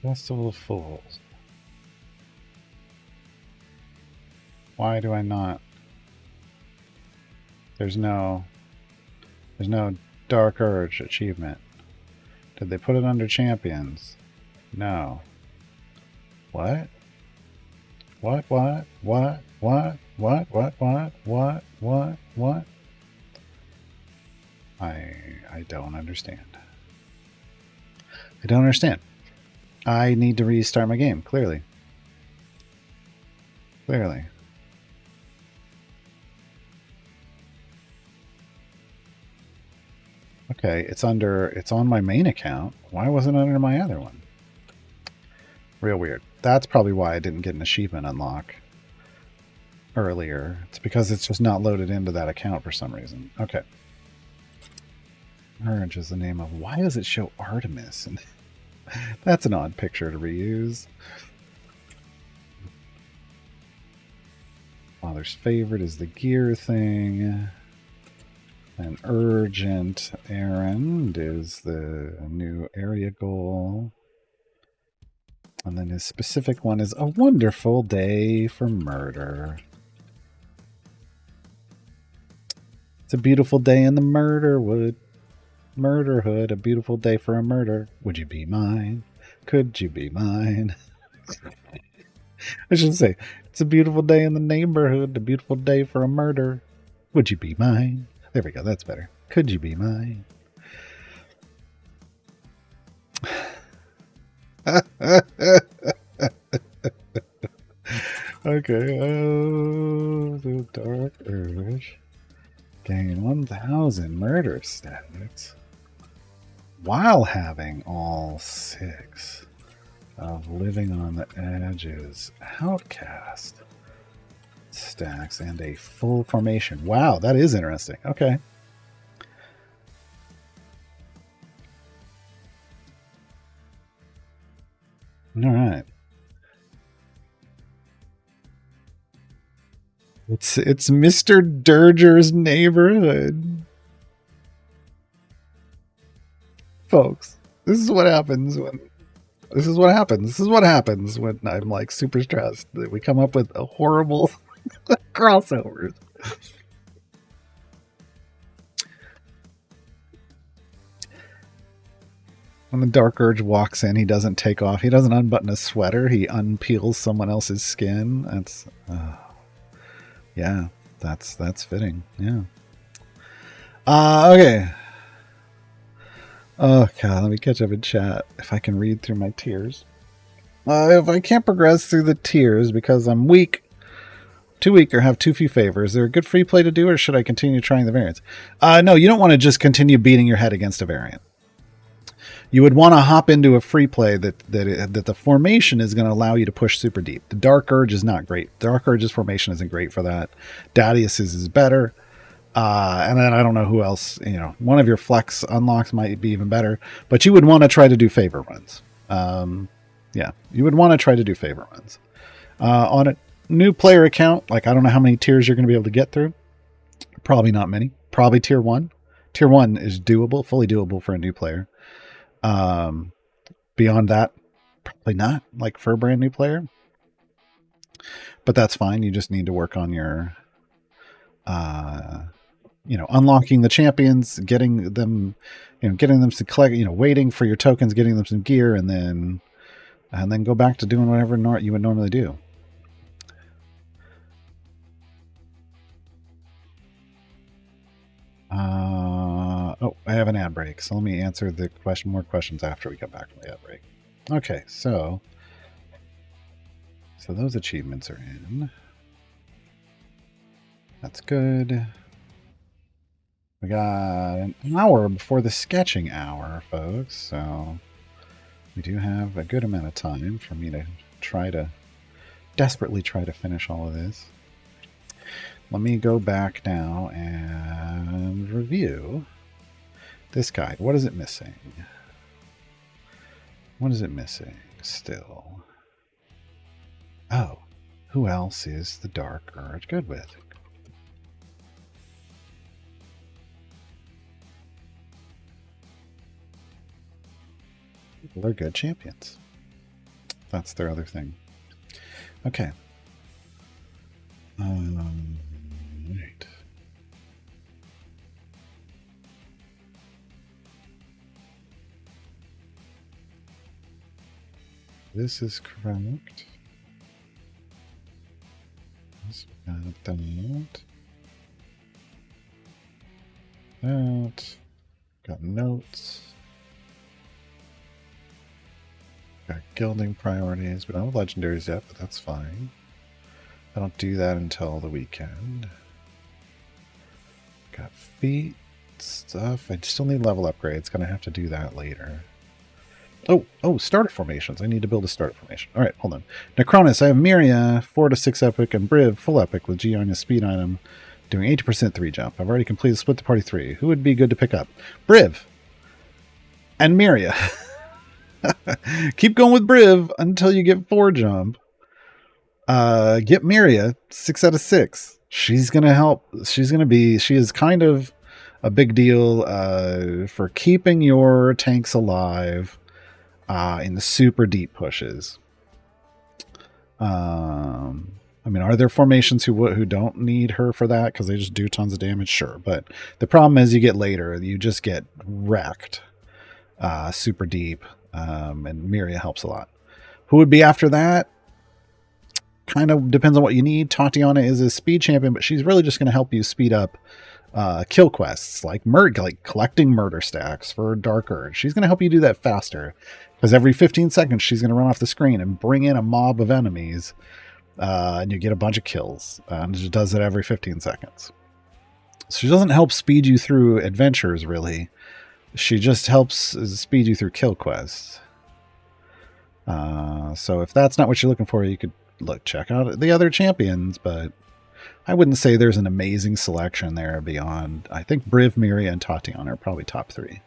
Festival of Fools. Why do I not? There's no Dark Urge achievement. Did they put it under champions? No. What? What? I don't understand. I don't understand. I need to restart my game, clearly. Clearly. Okay, it's on my main account. Why wasn't it under my other one? Real weird. That's probably why I didn't get an achievement unlock earlier. It's because it's just not loaded into that account for some reason. Okay. Urge is the name of... Why does it show Artemis? And that's an odd picture to reuse. Father's favorite is the gear thing. An urgent errand is the new area goal. And then his specific one is a wonderful day for murder. It's a beautiful day in the murderwood. Murderhood, a beautiful day for a murder. Would you be mine? Could you be mine? I should say, it's a beautiful day in the neighborhood, a beautiful day for a murder. Would you be mine? There we go, that's better. Could you be mine? Okay, the Dark Urge. Gain 1,000 murder stats while having all 6 of living on the edges, outcast stacks, and a full formation. Wow, that is interesting. Okay. All right. It's Mr. Dirger's neighborhood. Folks, this is what happens when I'm like super stressed. That we come up with a horrible crossovers. When the Dark Urge walks in, he doesn't take off. He doesn't unbutton a sweater. He unpeels someone else's skin. That's yeah, that's fitting. Yeah. Okay. Oh god, let me catch up in chat if I can read through my tiers. If I can't progress through the tiers because I'm weak, too weak, or have too few favors, is there a good free play to do, or should I continue trying the variants? No, you don't want to just continue beating your head against a variant. You would want to hop into a free play that the formation is going to allow you to push super deep. The Dark Urge is not great. Dark Urge's formation isn't great for that. Dhadius's is better. And then I don't know who else, one of your flex unlocks might be even better, but you would want to try to do favor runs. Yeah, you would want to try to do favor runs. On a new player account, like I don't know how many tiers you're going to be able to get through. Probably not many. Probably tier 1. Tier 1 is doable, fully doable for a new player. Beyond that, probably not, like for a brand new player. But that's fine. You just need to work on your unlocking the champions, getting them to collect, waiting for your tokens, getting them some gear, and then go back to doing whatever you would normally do. I have an ad break, so let me answer more questions after we come back from the ad break. Okay, so those achievements are in. That's good. We got an hour before the sketching hour, folks, so we do have a good amount of time for me to desperately try to finish all of this. Let me go back now and review this guide. What is it missing? What is it missing still? Oh, who else is the Dark Urge good with? People are good champions. That's their other thing. Okay. Right. This is correct. This got that. Got notes. Got gilding priorities. We don't have legendaries yet, but that's fine. I don't do that until the weekend. Got feet stuff. I still need level upgrades. Gonna have to do that later. Oh, starter formations. I need to build a starter formation. All right, hold on. Necronus, I have Myria, 4 to 6 epic, and Briv, full epic with Gianna's speed item, doing 80% 3 jump. I've already completed split the party 3. Who would be good to pick up? Briv and Myria. Keep going with Briv until you get 4 jump. Get Myria 6 out of 6. She's gonna help. She is kind of a big deal for keeping your tanks alive in the super deep pushes. I mean, are there formations who don't need her for that because they just do tons of damage? Sure, but the problem is you get later, you just get wrecked, super deep, and Miria helps a lot. Who would be after that? Kind of depends on what you need. Tatiana is a speed champion, but she's really just going to help you speed up kill quests like collecting murder stacks for Dark Urge. She's going to help you do that faster because every 15 seconds she's going to run off the screen and bring in a mob of enemies, and you get a bunch of kills. And she does it every 15 seconds. So she doesn't help speed you through adventures really. She just helps speed you through kill quests. So if that's not what you're looking for, you could check out the other champions, but I wouldn't say there's an amazing selection there beyond. I think Briv, Miria, and Tatiana are probably top 3.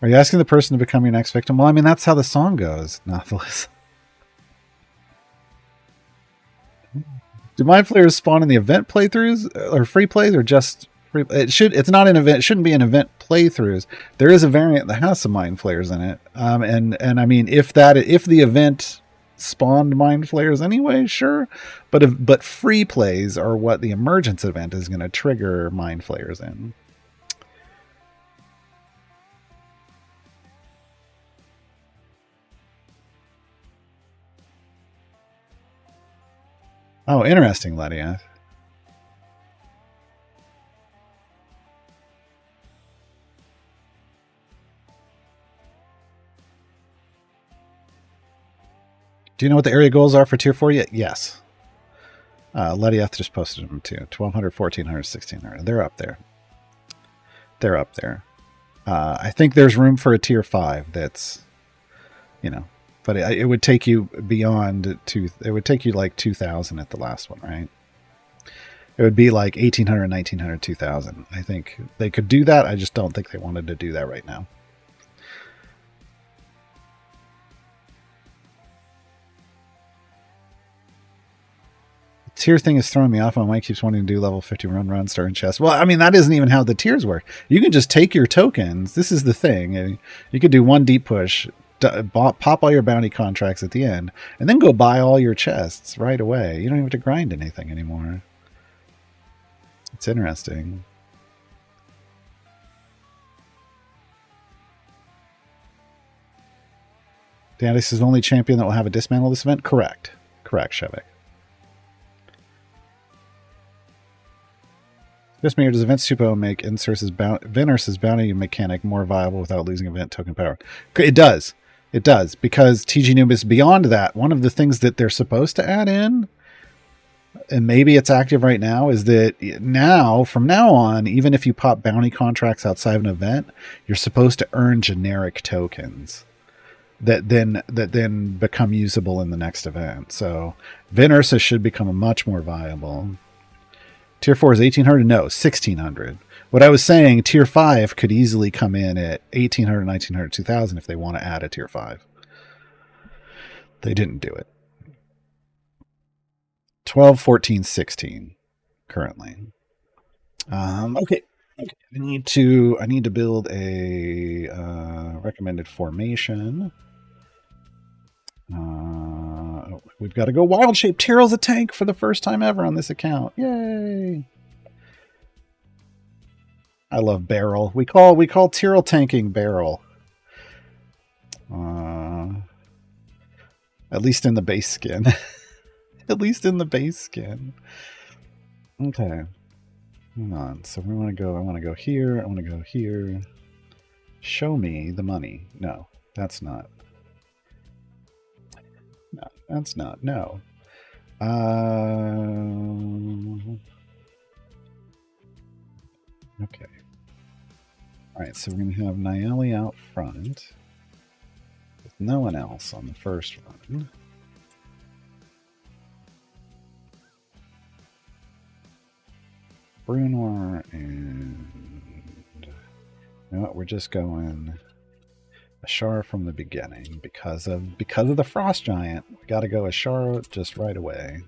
Are you asking the person to become your next victim? Well, I mean, that's how the song goes, Nothless. Do mind flayers spawn in the event playthroughs or free plays or just free? It's not an event. It shouldn't be an event playthroughs. There is a variant that has some mind flayers in it. And I mean, if the event spawned mind flayers anyway, sure. But free plays are what the emergence event is going to trigger mind flayers in. Oh, interesting, Ledia. Do you know what the area goals are for tier 4 yet? Yes. Lediath just posted them too. 1200, 1400, 1600. They're up there. They're up there. I think there's room for a tier 5 that's, but it would take you beyond it would take you like 2000 at the last one, right? It would be like 1800, 1900, 2000. I think they could do that. I just don't think they wanted to do that right now. Tier thing is throwing me off. My mic keeps wanting to do level 50 run, start in chest. Well, I mean, that isn't even how the tiers work. You can just take your tokens. This is the thing. You could do one deep push, pop all your bounty contracts at the end, and then go buy all your chests right away. You don't even have to grind anything anymore. It's interesting. Dhadius is the only champion that will have a dismantle this event? Correct. Correct, Shevik. This mirror does event Supo make Vinurse's bounty mechanic more viable without losing event token power? It does. It does, because TG Noob is beyond that. One of the things that they're supposed to add in, and maybe it's active right now, is that from now on, even if you pop bounty contracts outside of an event, you're supposed to earn generic tokens that then become usable in the next event. So Vinurse should become much more viable. Tier 4 is 1800? No, 1600. What I was saying, Tier 5 could easily come in at 1800, 1900, 2000 if they want to add a Tier 5. They didn't do it. 12, 14, 16 currently. Okay. I need to build a recommended formation. We've got to go wild shape. Tyrell's a tank for the first time ever on this account. Yay! I love Barrel. We call Tyrell tanking Barrel. At least in the base skin. At least in the base skin. Okay. Hang on. So we want to go. I want to go here. I want to go here. Show me the money. No, that's not. No, that's not. No. Okay. All right, so we're going to have Nayeli out front with no one else on the first one. Brunoir and... You know what, we're just going Ashara from the beginning because of the Frost Giant. We got to go Ashara just right away.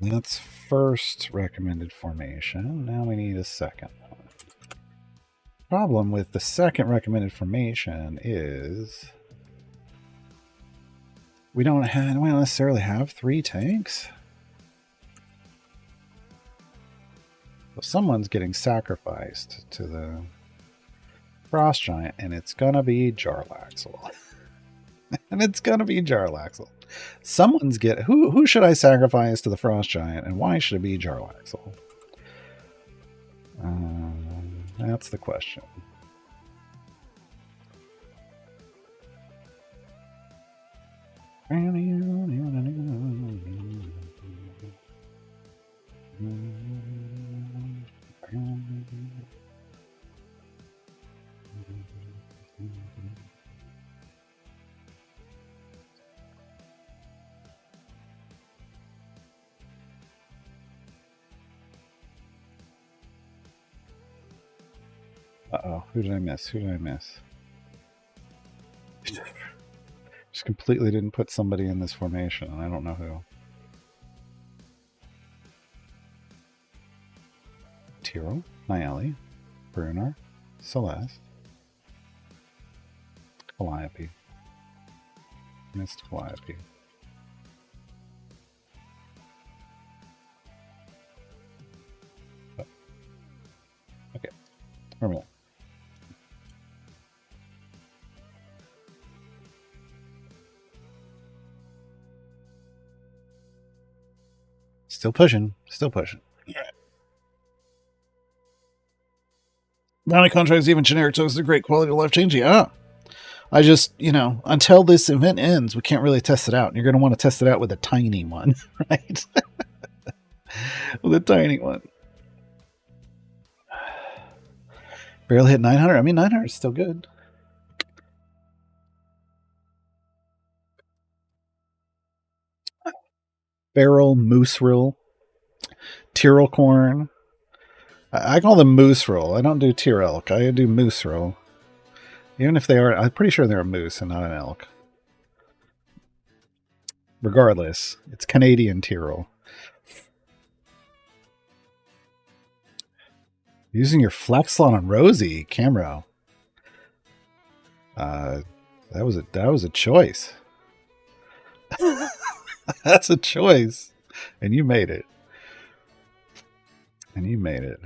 That's first recommended formation. Now we need a second one. Problem with the second recommended formation is we don't necessarily have 3 tanks. So someone's getting sacrificed to the Frost Giant, and it's gonna be Jarlaxle. And it's gonna be Jarlaxle. Someone's get who should I sacrifice to the Frost Giant, and why should it be Jarlaxle? That's the question. Uh-oh, who did I miss? Who did I miss? Just completely didn't put somebody in this formation, and I don't know who. Tyrell, Nayeli, Brunar, Celeste, Calliope. Missed Calliope. Oh. Okay, where am I? Still pushing. Still pushing. All right. Bounty contracts, even generic tokens, are great quality of life changing. I just, until this event ends, we can't really test it out. And you're going to want to test it out with a tiny one, right? With a tiny one. Barely hit 900. I mean, 900 is still good. Barrel, Mooseril, Tyrell corn. I call them Mooseril. I don't do Tyrell. I do Mooseril. Even if they are, I'm pretty sure they're a moose and not an elk. Regardless, it's Canadian Tyrell. Using your flex slot on Rosie, Camro. That was a choice. That's a choice. And you made it. And you made it.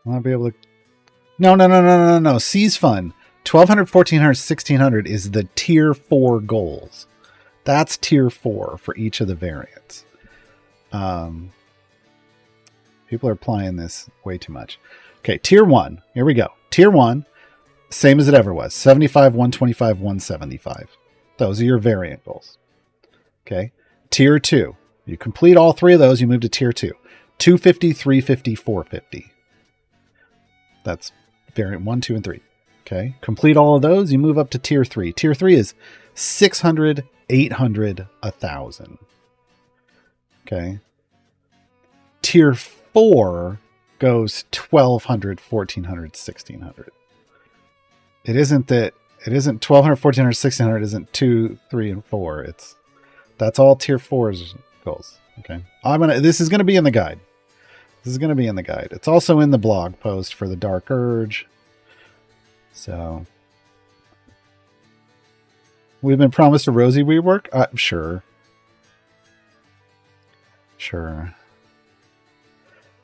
I'll be able to... No. C's fun. 1200, 1400, 1600 is the tier 4 goals. That's tier 4 for each of the variants. People are applying this way too much. Okay, tier 1. Here we go. Tier 1, same as it ever was. 75, 125, 175. Those are your variant goals. Okay. Tier 2. You complete all 3 of those, you move to tier 2. 250, 350, 450. That's variant 1, 2, and 3. Okay. Complete all of those, you move up to tier 3. Tier 3 is 600, 800, 1,000. Okay. Tier 4 goes 1,200, 1,400, 1,600. It isn't 1,200, 1,400, 1,600 isn't 2, 3, and 4. That's all tier 4's goals. Okay. This is gonna be in the guide. This is gonna be in the guide. It's also in the blog post for the Dark Urge. So we've been promised a Rosie rework? Sure. Sure.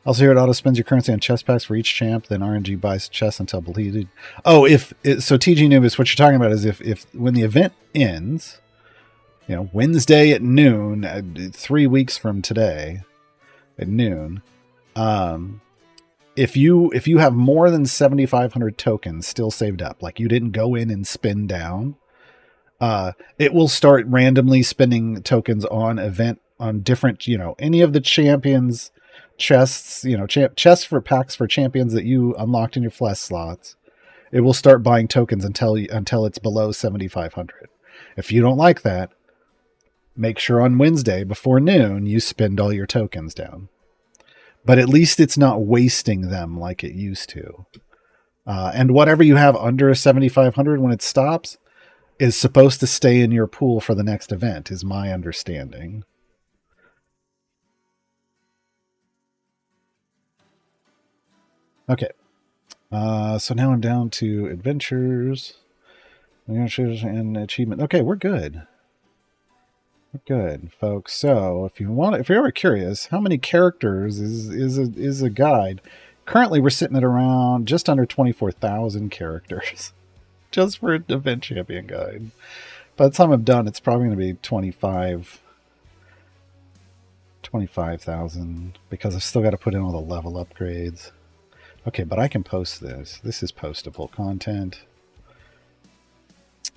Also here it auto spends your currency on chest packs for each champ, then RNG buys chests until deleted. Oh, so TG Nubis, what you're talking about is if when the event ends, Wednesday at noon, 3 weeks from today at noon, if you have more than 7,500 tokens still saved up, like you didn't go in and spin down, it will start randomly spending tokens on different, any of the champions chests, chests for packs for champions that you unlocked in your flesh slots. It will start buying tokens until it's below 7,500. If you don't like that, make sure on Wednesday before noon you spend all your tokens down. But at least it's not wasting them like it used to. And whatever you have under a 7,500 when it stops is supposed to stay in your pool for the next event, is my understanding. Okay. So now I'm down to adventures and achievement. Okay, we're good. We're good, folks. So if you're ever curious, how many characters is a guide? Currently, we're sitting at around just under 24,000 characters, just for an event champion guide. By the time I'm done, it's probably going to be 25,000 because I've still got to put in all the level upgrades. Okay, but I can post this. This is postable content.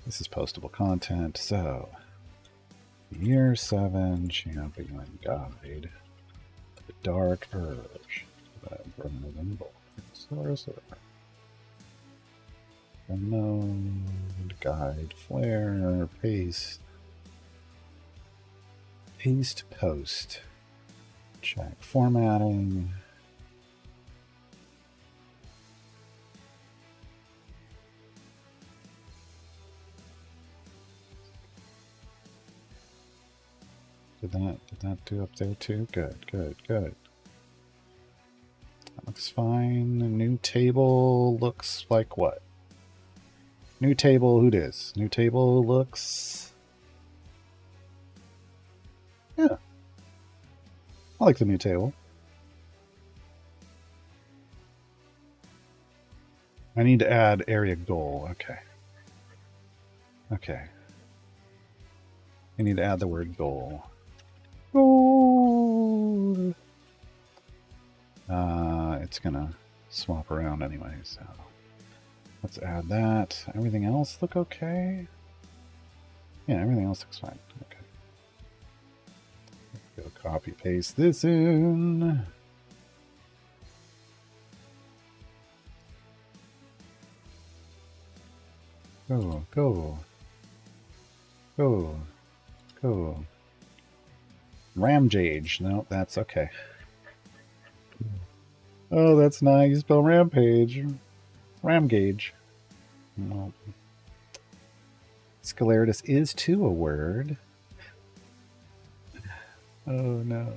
This is postable content. So, Year 7 Champion Guide. The Dark Urge. Unknown guide. Flare. Paste. Paste post. Check formatting. Did that do up there too? Good. That looks fine. A new table looks like what? New table, who dis? New table looks... Yeah. I like the new table. I need to add area goal. Okay. I need to add the word goal. Goal! It's gonna swap around anyway, so let's add that. Everything else look okay? Yeah, everything else looks fine. Okay. Go copy paste this in. Go. Ramjage. No, that's okay. Oh, that's nice. You spell rampage. Ramgage. No. Scalaritas is too a word. Oh no.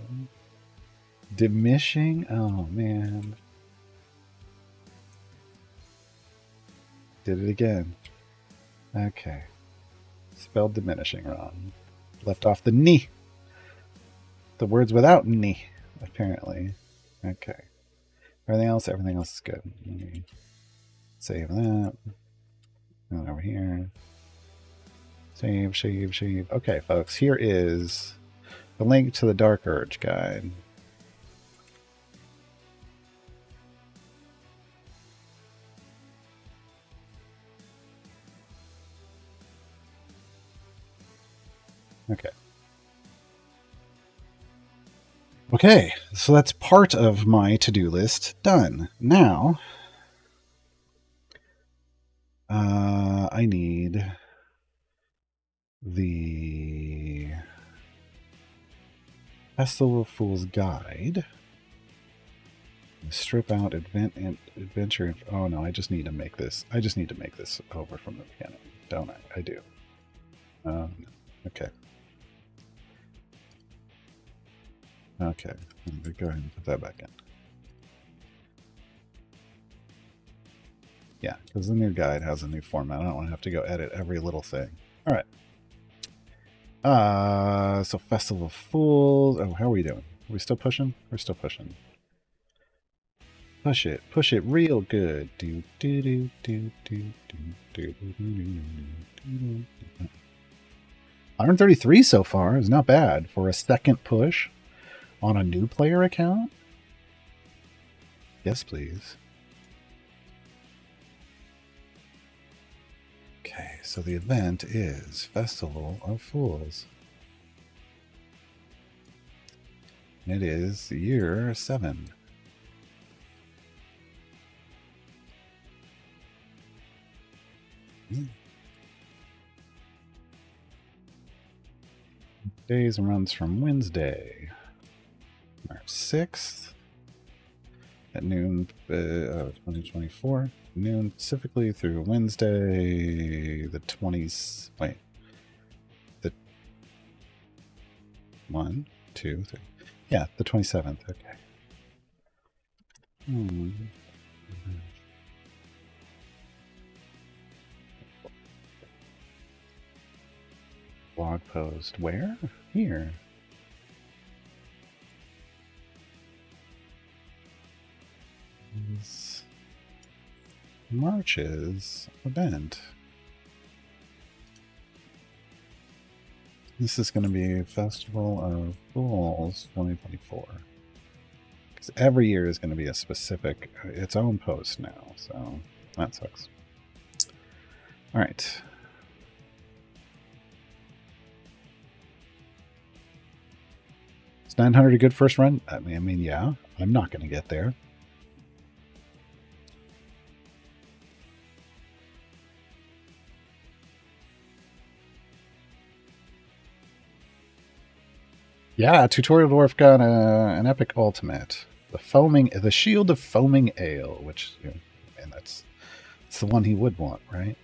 Diminishing? Oh man. Did it again. Okay. Spelled diminishing wrong. Left off the ni. The words without ni, apparently. Okay. Everything else is good. Let me save that. And over here. Save. Okay, folks, here is the link to the Dark Urge guide. Okay, so that's part of my to-do list done. Now, I need the Festival of Fools guide. Strip out adventure. Oh no, I just need to make this. I just need to make this over from the beginning, don't I? I do. Okay. Okay, go ahead and put that back in. Yeah, because the new guide has a new format. I don't want to have to go edit every little thing. All right. So Festival of Fools. Oh, how are we doing? Are we still pushing? We're still pushing. Push it real good. 133 so far is not bad for a second push on a new player account. Yes, please. Okay, so the event is Festival of Fools. It is year 7. Days runs from Wednesday, March 6th at noon, 2024, noon Pacifically through Wednesday, the 20s. Wait, the 1, 2, 3. Yeah, the 27th. Okay. Blog post. Where? Here. March's event. This is going to be Festival of Fools 2024. Because every year is going to be a specific, its own post now. So that sucks. All right. Is 900 a good first run? I mean, yeah. I'm not going to get there. Yeah, Tutorial Dwarf got an epic ultimate. The Shield of Foaming Ale, which, and that's the one he would want, right?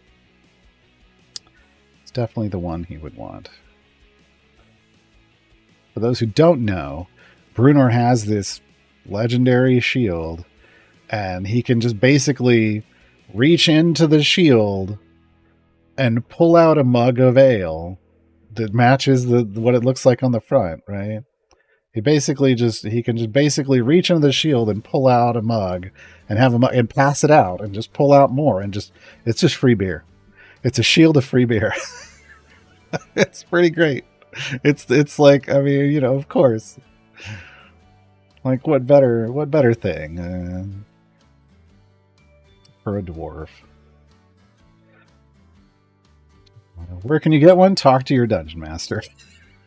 It's definitely the one he would want. For those who don't know, Brunor has this legendary shield, and he can just basically reach into the shield and pull out a mug of ale that matches what it looks like on the front, right? He can just basically reach into the shield and pull out a mug and have a mug and pass it out and just pull out more and it's just free beer. It's a shield of free beer. It's pretty great. It's like, I mean, of course. Like what better thing for a dwarf? Where can you get one? Talk to your dungeon master.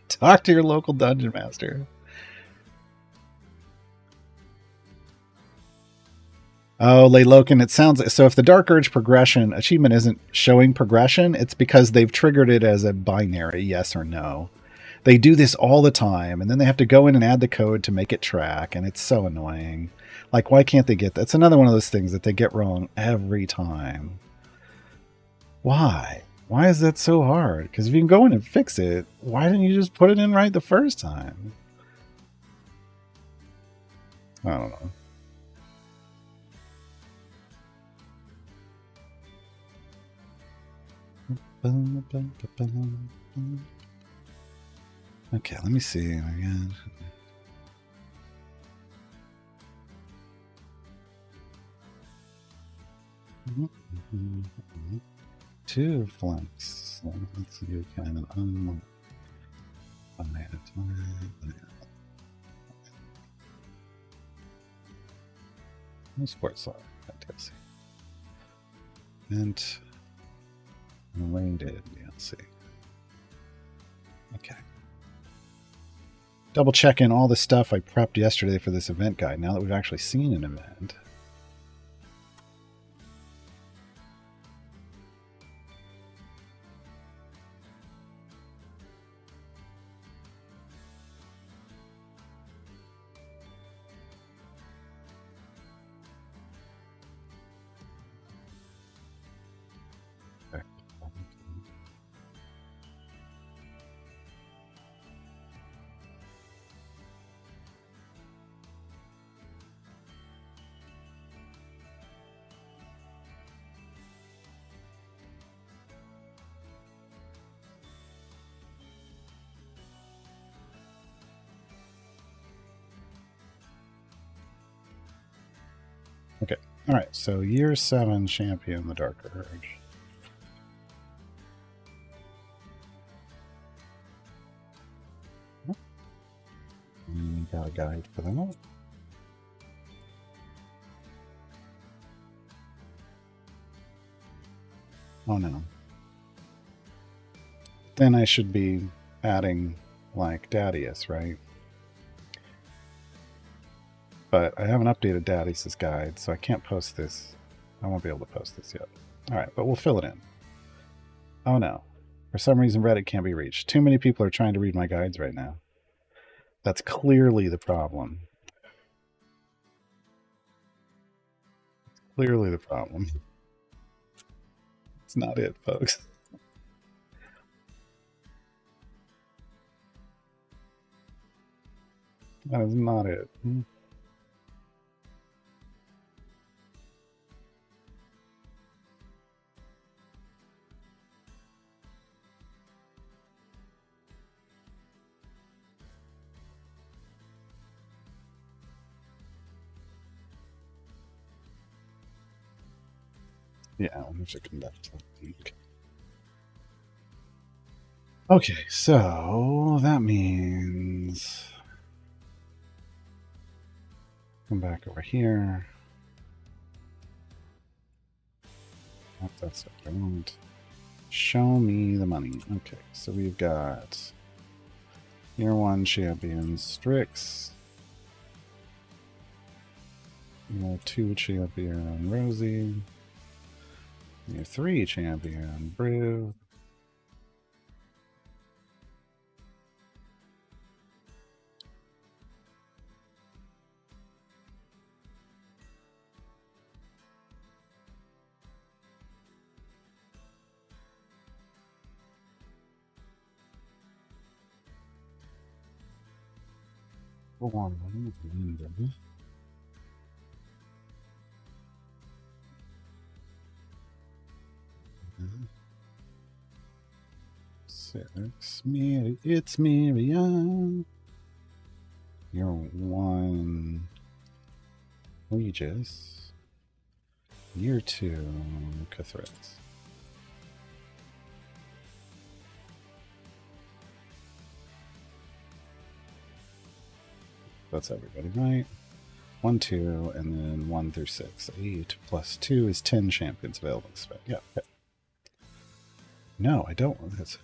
Talk to your local dungeon master. Oh, Layloken, it sounds so. If the Dark Urge progression achievement isn't showing progression, it's because they've triggered it as a binary yes or no. They do this all the time, and then they have to go in and add the code to make it track, and it's so annoying. Like, why can't they get that? It's another one of those things that they get wrong every time. Why? Why is that so hard? Because if you can go in and fix it, why didn't you just put it in right the first time? I don't know. Okay, let me see again. Two flanks. Let's do kind of sports law. Fantastic. And related DLC. Okay. Double check in all the stuff I prepped yesterday for this event guide now that we've actually seen an event. Okay. All right. So year 7 champion, the Dark Urge. We got a guide for them. Oh no. Then I should be adding like Dhadius, right? But I haven't updated Dhadius' guide, so I can't post this. I won't be able to post this yet. All right, but we'll fill it in. Oh no. For some reason, Reddit can't be reached. Too many people are trying to read my guides right now. That's clearly the problem. clearly the problem. It's not it, folks. That is not it. Yeah, we should come back to that. Okay, so that means come back over here. That's what I want. Show me the money. Okay, so we've got Year 1 champion Strix. Year 2 champion Rosie. Year 3 champion Brew. Six. It's Miriam. You're 1 Regis. Year 2 Cathrex. That's everybody, right? 1, 2, and then 1 through 6. 8 plus 2 is 10 champions available. Yeah. Okay. No, I don't. That's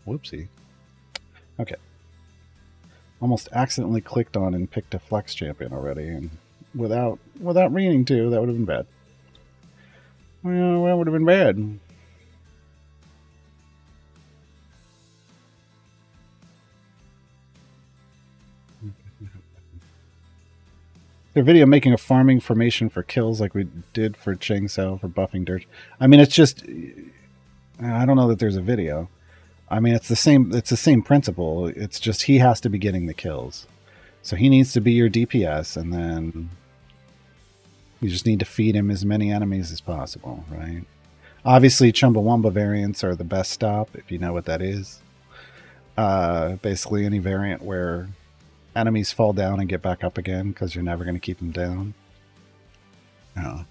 whoopsie. Okay. Almost accidentally clicked on and picked a flex champion already, and without meaning to, that would have been bad. Well, that would have been bad. Their video making a farming formation for kills like we did for Chang Sao for buffing dirt. I mean, it's just, I don't know that there's a video. I mean, it's the same principle. It's just he has to be getting the kills. So he needs to be your DPS, and then you just need to feed him as many enemies as possible, right? Obviously, Chumbawamba variants are the best stop, if you know what that is. Basically, any variant where enemies fall down and get back up again because you're never going to keep them down. Oh.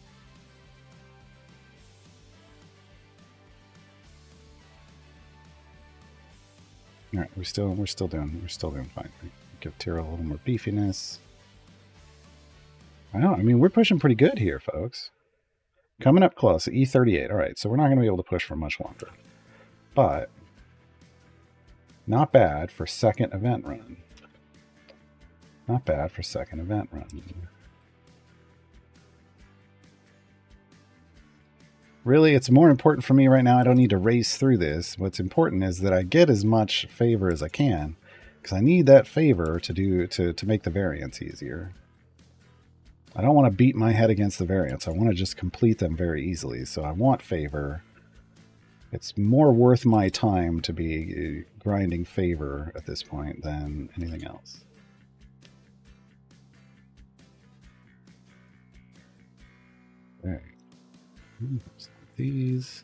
All right, we're still doing fine. Give Tyrell a little more beefiness. I know. I mean, we're pushing pretty good here, folks. Coming up close, E38. All right, so we're not going to be able to push for much longer, but not bad for second event run. Not bad for second event run. Really, it's more important for me right now. I don't need to race through this. What's important is that I get as much favor as I can, because I need that favor to make the variants easier. I don't want to beat my head against the variants. I want to just complete them very easily. So I want favor. It's more worth my time to be grinding favor at this point than anything else. Okay. These.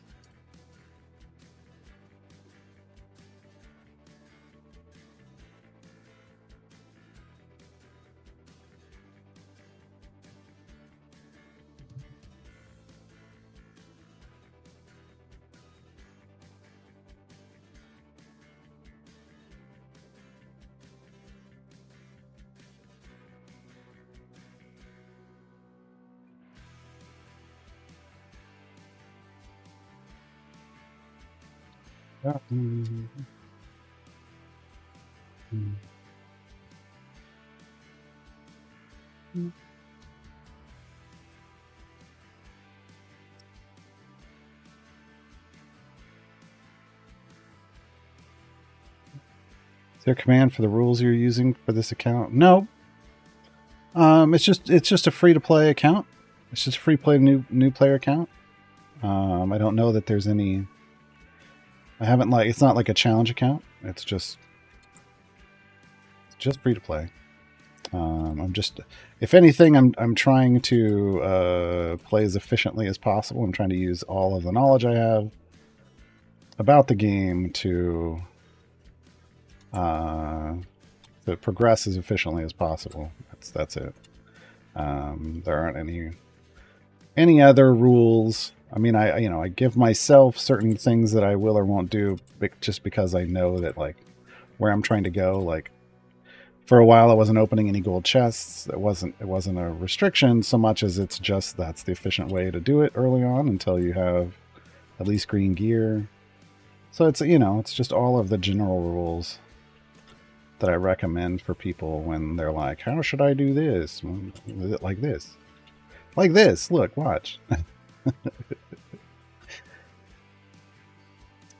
Is there a command for the rules you're using for this account? No. It's just a free to play account. It's just free play new player account. I don't know that there's any. I haven't like it's not like a challenge account. It's just free to play. I'm just, if anything, I'm trying to play as efficiently as possible. I'm trying to use all of the knowledge I have about the game to progress as efficiently as possible. That's it. There aren't any other rules. I mean, I give myself certain things that I will or won't do just because I know that like where I'm trying to go. Like for a while, I wasn't opening any gold chests. It wasn't a restriction so much as it's just that's the efficient way to do it early on until you have at least green gear. So it's it's just all of the general rules that I recommend for people when they're like, how should I do this? Is it like this? Like this. Look, watch.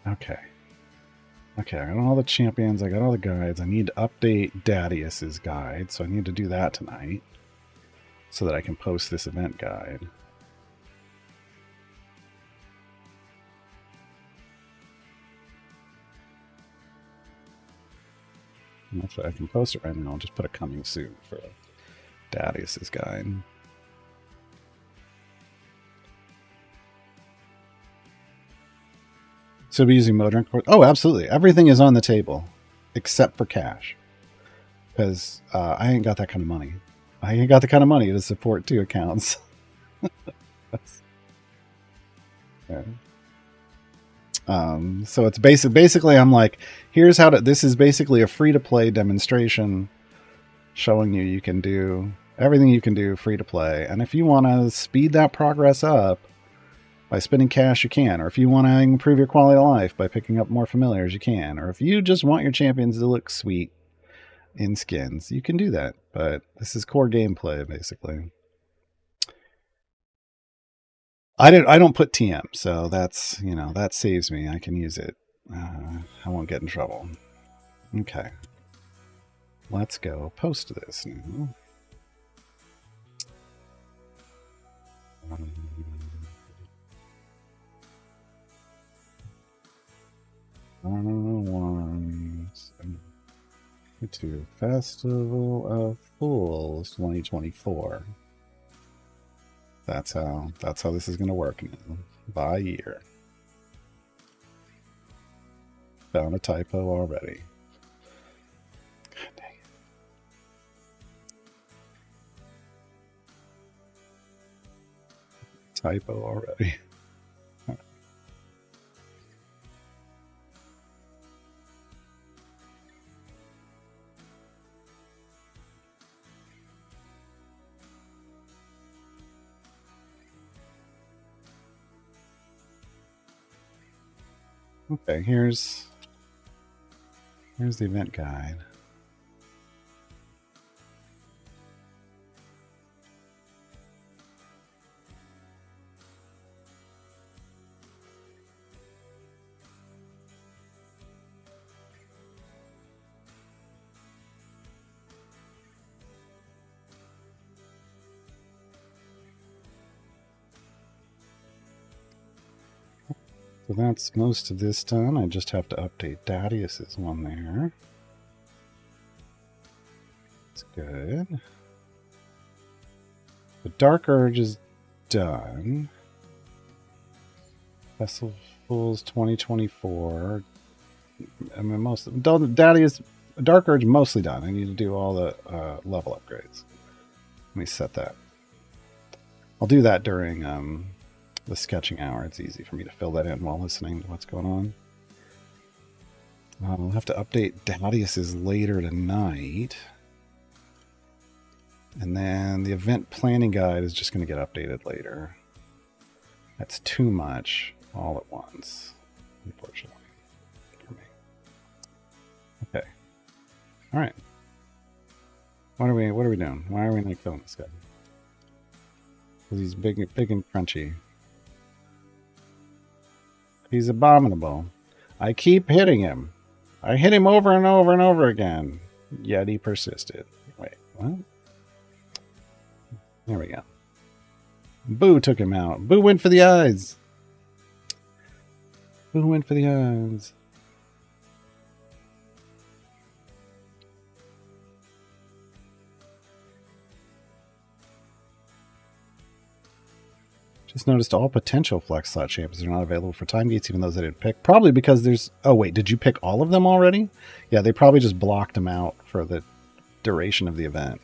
Okay. Okay, I got all the champions. I got all the guides. I need to update Dhadius's guide, so I need to do that tonight so that I can post this event guide. And actually, I can post it right now. I'll just put a coming soon for Dhadius's guide. So be using Modern Course. Oh, absolutely. Everything is on the table except for cash. Because I ain't got that kind of money. I ain't got the kind of money to support 2 accounts. Yeah. So it's basically I'm like, here's how to, this is basically a free-to-play demonstration showing you can do everything you can do free to play. And if you want to speed that progress up, by spending cash, you can. Or if you want to improve your quality of life by picking up more familiars, you can. Or if you just want your champions to look sweet in skins, you can do that. But this is core gameplay, basically. I don't put TM, so that's, that saves me. I can use it. I won't get in trouble. Okay. Let's go post this now. To Festival of Fools 2024. That's how this is going to work now. By year. Found a typo already. God dang it. Typo already. Okay, here's the event guide. So that's most of this done. I just have to update Dhadius's one there. That's good. The Dark Urge is done. Festival Fools 2024. I mean, most of Dhadius, Dark Urge mostly done. I need to do all the level upgrades. Let me set that. I'll do that during the sketching hour. It's easy for me to fill that in while listening to what's going on. I'll have to update Dhadius's later tonight. And then the event planning guide is just going to get updated later. That's too much all at once, unfortunately, for me. Okay. All right. What are we doing? Why are we not killing this guy? Because he's big and crunchy. He's abominable. I keep hitting him. I hit him over and over and over again. Yet he persisted. Wait, what? There we go. Boo took him out. Boo went for the eyes. Boo went for the eyes. Just noticed all potential flex slot champions are not available for time gates, even those I didn't pick. Probably because there's... Oh, wait, did you pick all of them already? Yeah, they probably just blocked them out for the duration of the event.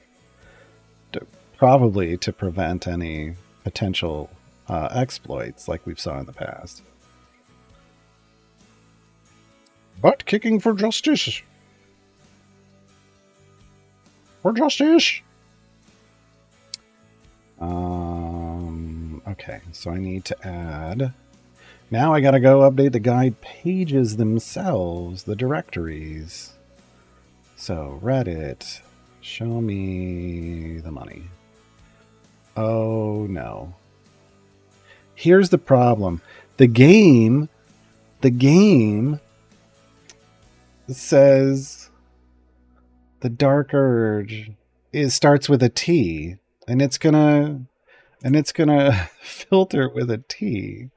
Probably to prevent any potential exploits like we've saw in the past. Butt kicking for justice. For justice. Okay, so I need to add... Now I gotta go update the guide pages themselves, the directories. So, Reddit, show me the money. Oh, no. Here's the problem. The game says the Dark Urge starts with a T, and it's gonna filter with a T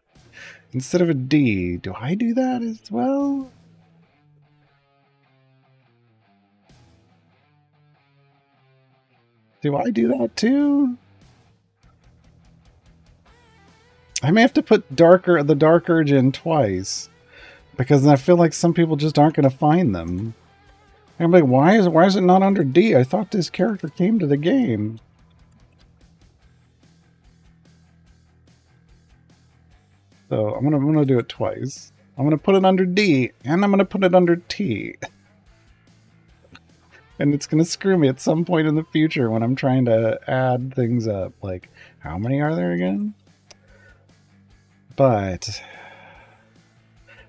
instead of a D. Do I do that as well? Do I do that too? I may have to put the Dark Urge in twice, because I feel like some people just aren't going to find them. I'm like, why is it not under D? I thought this character came to the game. So I'm gonna do it twice. I'm gonna put it under D, and I'm gonna put it under T. And it's gonna screw me at some point in the future when I'm trying to add things up. Like, how many are there again? But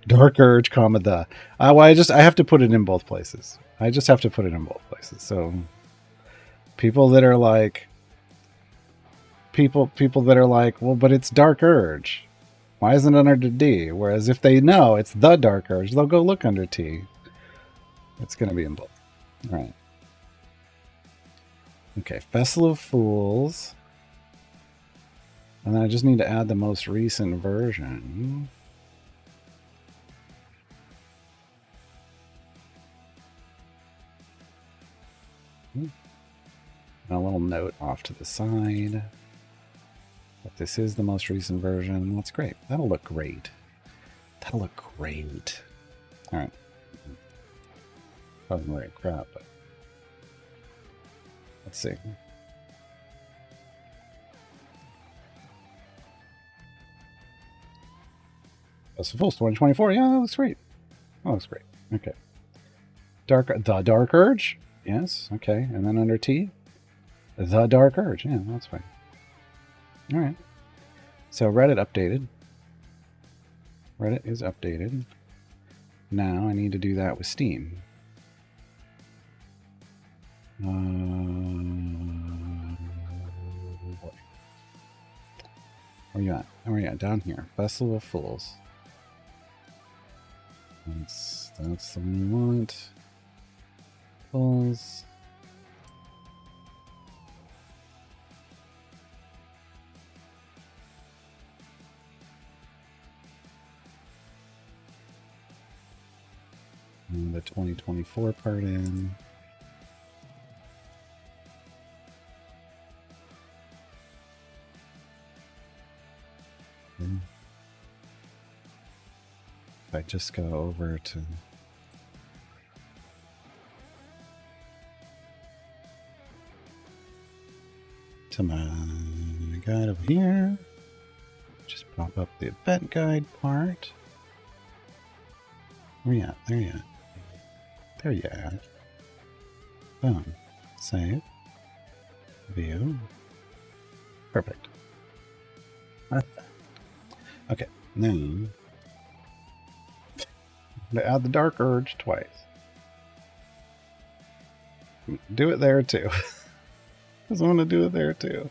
Dark Urge, comma the. Well, I have to put it in both places. I just have to put it in both places. So people that are like, well, but it's Dark Urge. Why isn't it under D? Whereas if they know it's the Dark Urge, they'll go look under T. It's going to be in both. All right. Okay, Festival of Fools. And then I just need to add the most recent version. And a little note off to the side. But this is the most recent version. That's great. That'll look great. That'll look great. All right. Doesn't look like crap, but let's see. Festival 2024. Yeah, that looks great. That looks great. Okay. The Dark Urge. Yes. Okay. And then under T, the Dark Urge. Yeah, that's fine. All right. So Reddit updated. Reddit is updated. Now I need to do that with Steam. Where you at? Oh yeah, down here. Festival of Fools. That's the one we want. Fools. And the 2024 part in. If I just go over to my guide over here, just pop up the event guide part. Where you at? There you at. There you at. Boom. Save. View. Perfect. Okay, now I'm gonna add the Dark Urge twice. Do it there too. Because I want to do it there too.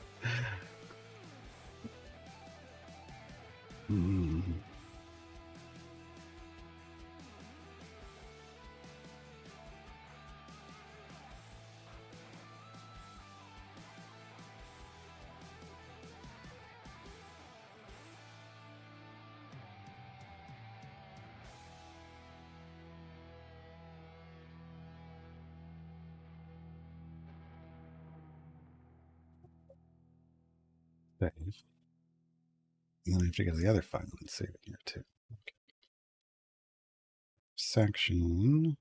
then I have to go to the other file and save it here too. Okay. Section.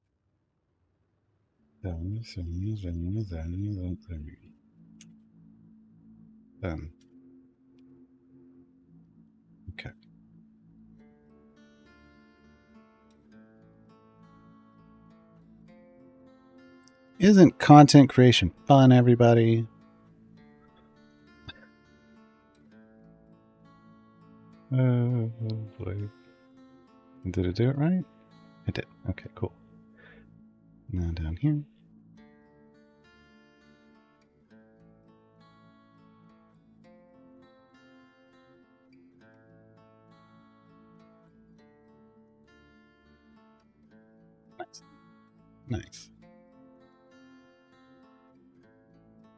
Done. Okay. Isn't content creation fun, everybody? Oh boy. Did it do it right? It did. Okay, cool. Now down here. Nice. Nice.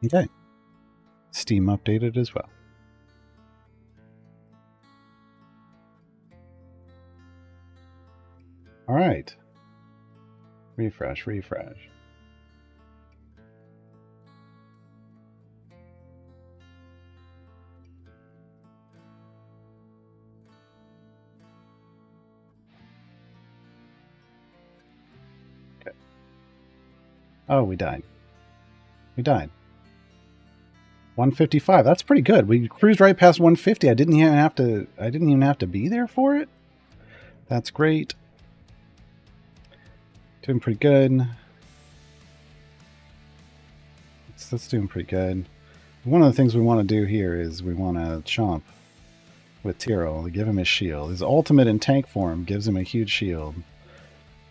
Okay. Steam updated as well. All right. Refresh, refresh. Okay. Oh, we died. We died. 155. That's pretty good. We cruised right past 150. I didn't even have to be there for it. That's great. Doing pretty good. That's doing pretty good. One of the things we want to do here is we want to chomp with Tyrell. Give him his shield. His ultimate in tank form gives him a huge shield.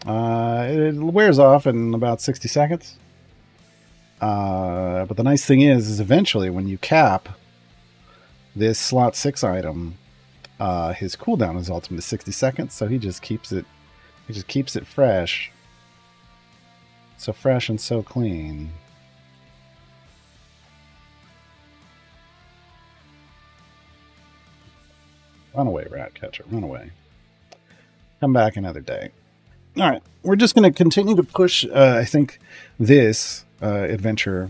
It wears off in about 60 seconds. But the nice thing is eventually when you cap this slot 6 item, his cooldown is ultimate 60 seconds, so he just keeps it fresh. So fresh and so clean. Run away, Ratcatcher. Run away. Come back another day. All right. We're just going to continue to push, I think, this adventure.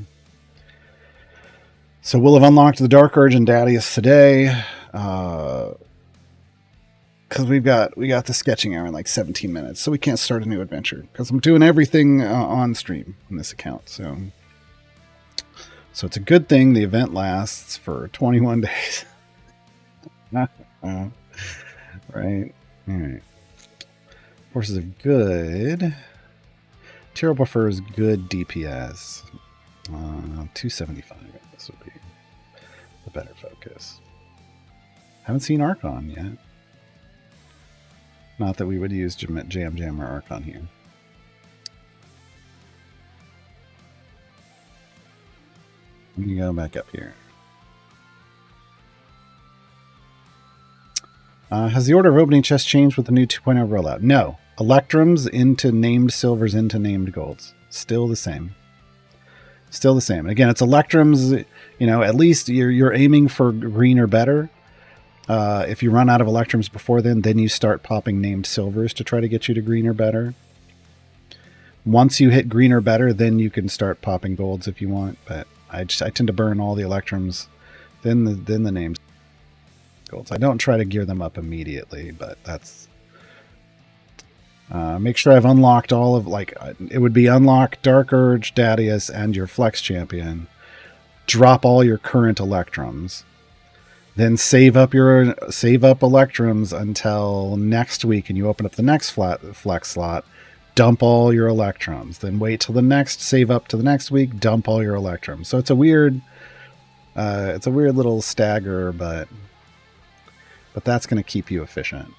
So we'll have unlocked the Dark Urge and Dhadius today. Because we got the sketching hour in like 17 minutes. So we can't start a new adventure. Because I'm doing everything on stream in this account. So it's a good thing the event lasts for 21 days. Right. All right. Horses are good. Tyrell prefers good DPS. 275. This would be the better focus. Haven't seen Archon yet. Not that we would use Jam or Archon here. Let me go back up here. Has the order of opening chests changed with the new 2.0 rollout? No. Electrums into named silvers into named golds. Still the same. Still the same. Again, it's Electrums, at least you're aiming for green or better. If you run out of Electrums before then you start popping named silvers to try to get you to green or better. Once you hit green or better, then you can start popping golds if you want, but I tend to burn all the Electrums, then the named golds. I don't try to gear them up immediately, but that's make sure I've unlocked all of, it would be unlock Dark Urge, Dhadius, and your Flex Champion. Drop all your current Electrums. Then save up Electrums until next week, and you open up the next Flex slot. Dump all your Electrums. Then wait till the next, save up to the next week, dump all your Electrums. So it's a weird little stagger, but that's going to keep you efficient.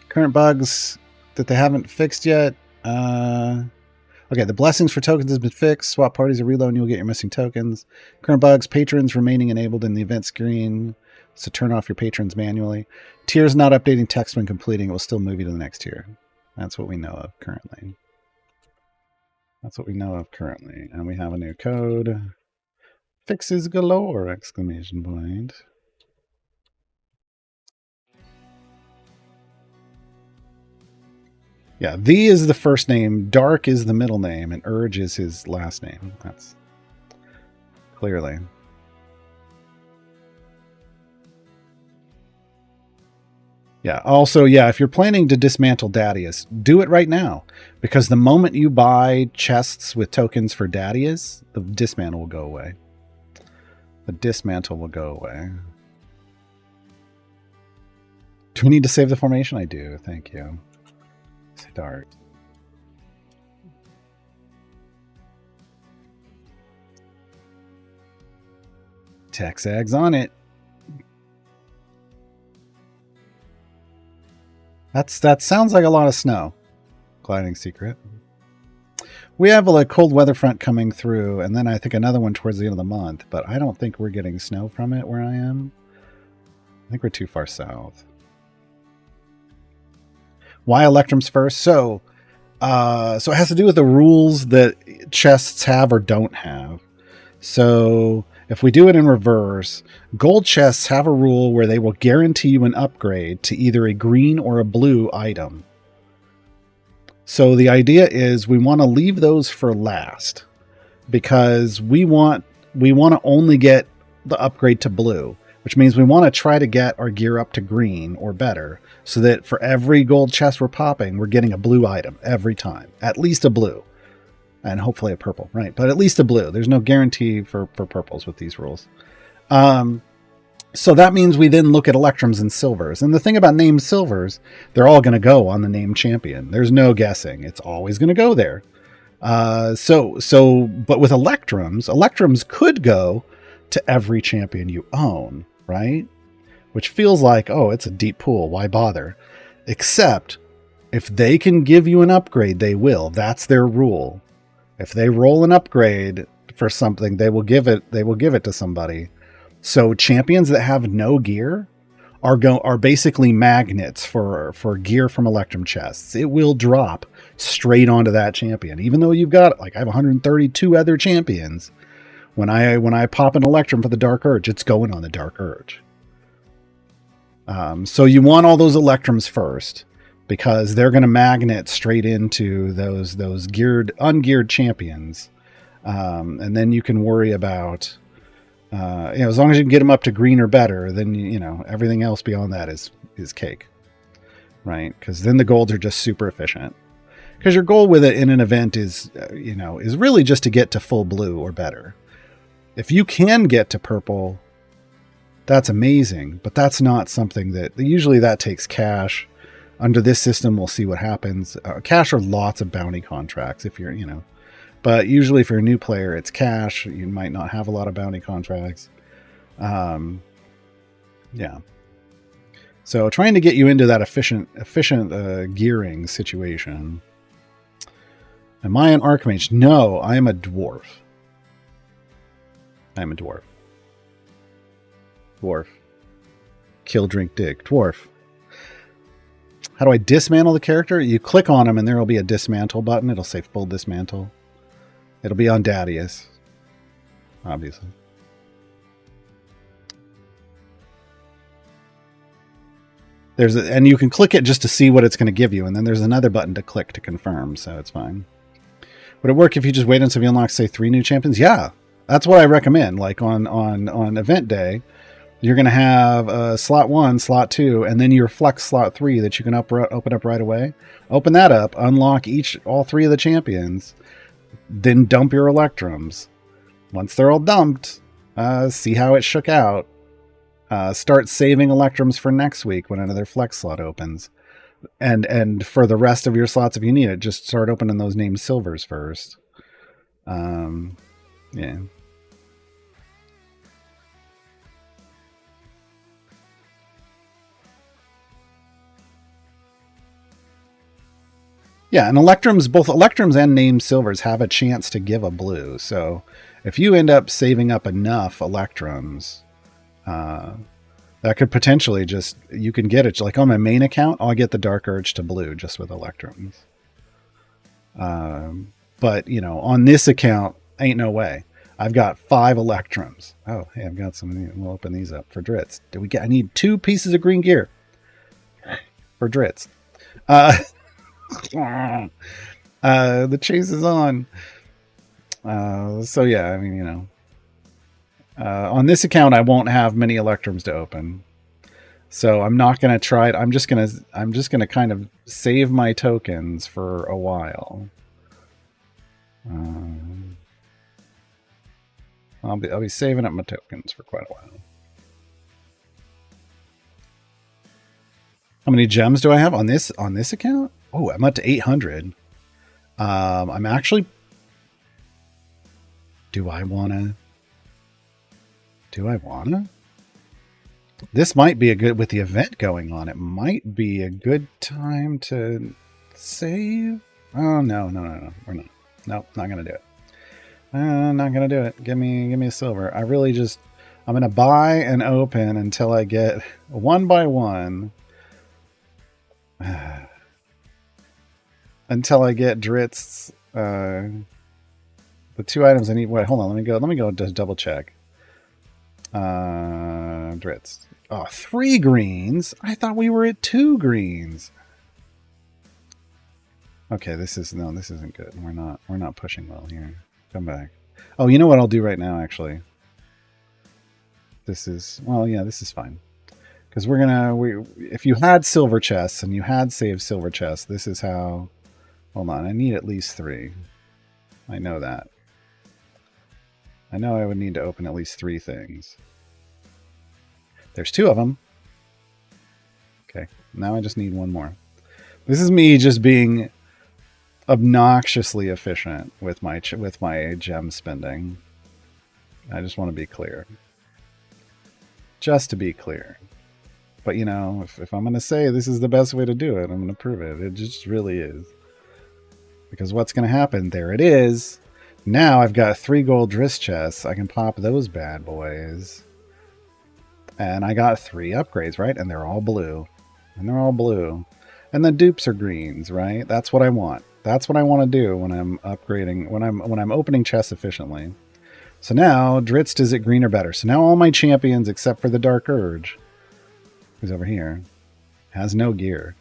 Current bugs that they haven't fixed yet. Okay, the blessings for tokens has been fixed. Swap parties or reload and you'll get your missing tokens. Current bugs, patrons remaining enabled in the event screen. So turn off your patrons manually. Tiers not updating text when completing. It will still move you to the next tier. That's what we know of currently. And we have a new code. Fixes galore! Exclamation point. Yeah, the is the first name, Dark is the middle name, and Urge is his last name. That's clearly. Yeah. Also, yeah, if you're planning to dismantle Dhadius, do it right now. Because the moment you buy chests with tokens for Dhadius, the dismantle will go away. The dismantle will go away. Do we need to save the formation? I do. Thank you. Start. Texag's on it. That sounds like a lot of snow. Gliding secret. We have a cold weather front coming through, and then I think another one towards the end of the month, but I don't think we're getting snow from it where I am. I think we're too far south. Why Electrums first? So it has to do with the rules that chests have or don't have. So if we do it in reverse, gold chests have a rule where they will guarantee you an upgrade to either a green or a blue item. So the idea is we want to leave those for last because we want to only get the upgrade to blue, which means we want to try to get our gear up to green or better so that for every gold chest we're popping, we're getting a blue item every time, at least a blue. And hopefully a purple, right? But at least a blue. There's no guarantee for purples with these rules. So that means we then look at Electrums and Silvers. And the thing about named Silvers, they're all going to go on the named champion. There's no guessing. It's always going to go there. But with Electrums could go to every champion you own, right? Which feels like, oh, it's a deep pool. Why bother? Except if they can give you an upgrade, they will. That's their rule. If they roll an upgrade for something, they will give it to somebody. So champions that have no gear are basically magnets for gear from Electrum chests. It will drop straight onto that champion. Even though you've got, like, I have 132 other champions. When I pop an Electrum for the Dark Urge, it's going on the Dark Urge. So you want all those Electrums first, because they're going to magnet straight into those ungeared champions. And then you can worry about, as long as you can get them up to green or better, then, everything else beyond that is cake, right? Because then the golds are just super efficient. Because your goal with it in an event is really just to get to full blue or better. If you can get to purple, that's amazing, but that's not something usually that takes cash. Under this system, we'll see what happens. Cash or lots of bounty contracts if you're, but usually if you're a new player, it's cash. You might not have a lot of bounty contracts. Yeah. So trying to get you into that efficient gearing situation. Am I an Archmage? No, I am a dwarf. I'm a dwarf. Dwarf. Kill, drink, dig. Dwarf. How do I dismantle the character? You click on him and there will be a dismantle button. It'll say full dismantle. It'll be on Dhadius, obviously. And you can click it just to see what it's going to give you. And then there's another button to click to confirm. So it's fine. Would it work if you just wait until you unlock, say, 3 new champions? Yeah, that's what I recommend. Like on event day, you're going to have slot 1, slot 2, and then your flex slot 3 that you can open up right away. Open that up, unlock all 3 of the champions, then dump your Electrums. Once they're all dumped, see how it shook out. Start saving Electrums for next week when another flex slot opens. And for the rest of your slots, if you need it, just start opening those named Silvers first. Yeah. Yeah, and both Electrums and named Silvers have a chance to give a blue. So if you end up saving up enough Electrums, that could potentially you can get it. Like on my main account, I'll get the Dark Urge to blue just with Electrums. But, on this account, ain't no way. I've got 5 Electrums. Oh, hey, I've got some. We'll open these up for Dritz. I need 2 pieces of green gear for Dritz. The chase is on. So yeah, I mean, you know, on this account, I won't have many Electrums to open. So I'm not going to try it. I'm just going to kind of save my tokens for a while. I'll be saving up my tokens for quite a while. How many gems do I have on this account? Oh, I'm up to 800. I'm actually. Do I wanna? This might be a good, with the event going on, it might be a good time to save. Oh, no. We're not. Nope, not going to do it. Not going to do it. Give me a silver. I'm going to buy and open until I get one by one. Until I get Dritz. The 2 items I need. Wait, hold on. Let me go just double check. Dritz. Oh, 3 greens. I thought we were at 2 greens. Okay, this isn't good. We're not pushing well here. Come back. Oh, you know what I'll do right now, actually? This is fine. Because if you had silver chests and you had saved silver chests, this is how. Hold on, I need at least 3. I know that. I know I would need to open at least 3 things. There's 2 of them. Okay, now I just need 1 more. This is me just being obnoxiously efficient with my gem spending. I just want to be clear. Just to be clear. But, you know, if I'm going to say this is the best way to do it, I'm going to prove it. It just really is. Because what's going to happen? There it is. Now I've got 3 gold Driss chests. I can pop those bad boys. And I got 3 upgrades, right? And they're all blue. And the dupes are greens, right? That's what I want. That's what I want to do when I'm upgrading, when I'm opening chests efficiently. So now, Dritz, is it green or better? So now all my champions, except for the Dark Urge, who's over here, has no gear.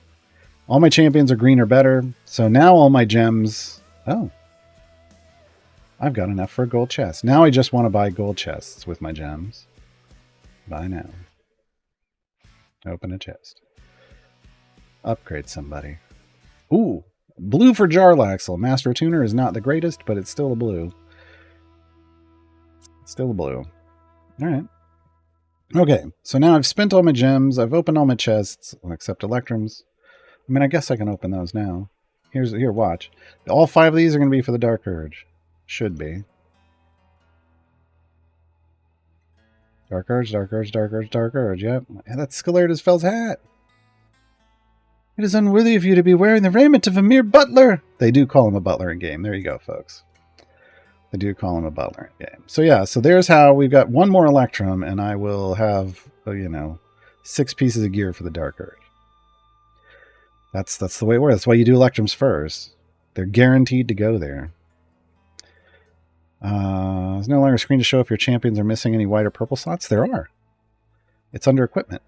All my champions are green or better. So now all my gems... Oh. I've got enough for a gold chest. Now I just want to buy gold chests with my gems. Buy now. Open a chest. Upgrade somebody. Ooh. Blue for Jarlaxle. Master Tuner is not the greatest, but it's still a blue. Still a blue. Alright. Okay, so now I've spent all my gems. I've opened all my chests, except Electrums. I mean, I guess I can open those now. Here, watch. All 5 of these are going to be for the Dark Urge. Should be. Dark Urge, Dark Urge, Dark Urge, Dark Urge. Yep. And that's Scalarda's Fell's hat. It is unworthy of you to be wearing the raiment of a mere butler. They do call him a butler in game. There you go, folks. They do call him a butler in game. So yeah, so there's how we've got 1 more Electrum, and I will have, 6 pieces of gear for the Dark Urge. That's the way it works. That's why you do Electrums first. They're guaranteed to go there. There's no longer a screen to show if your champions are missing any white or purple slots. There are. It's under equipment.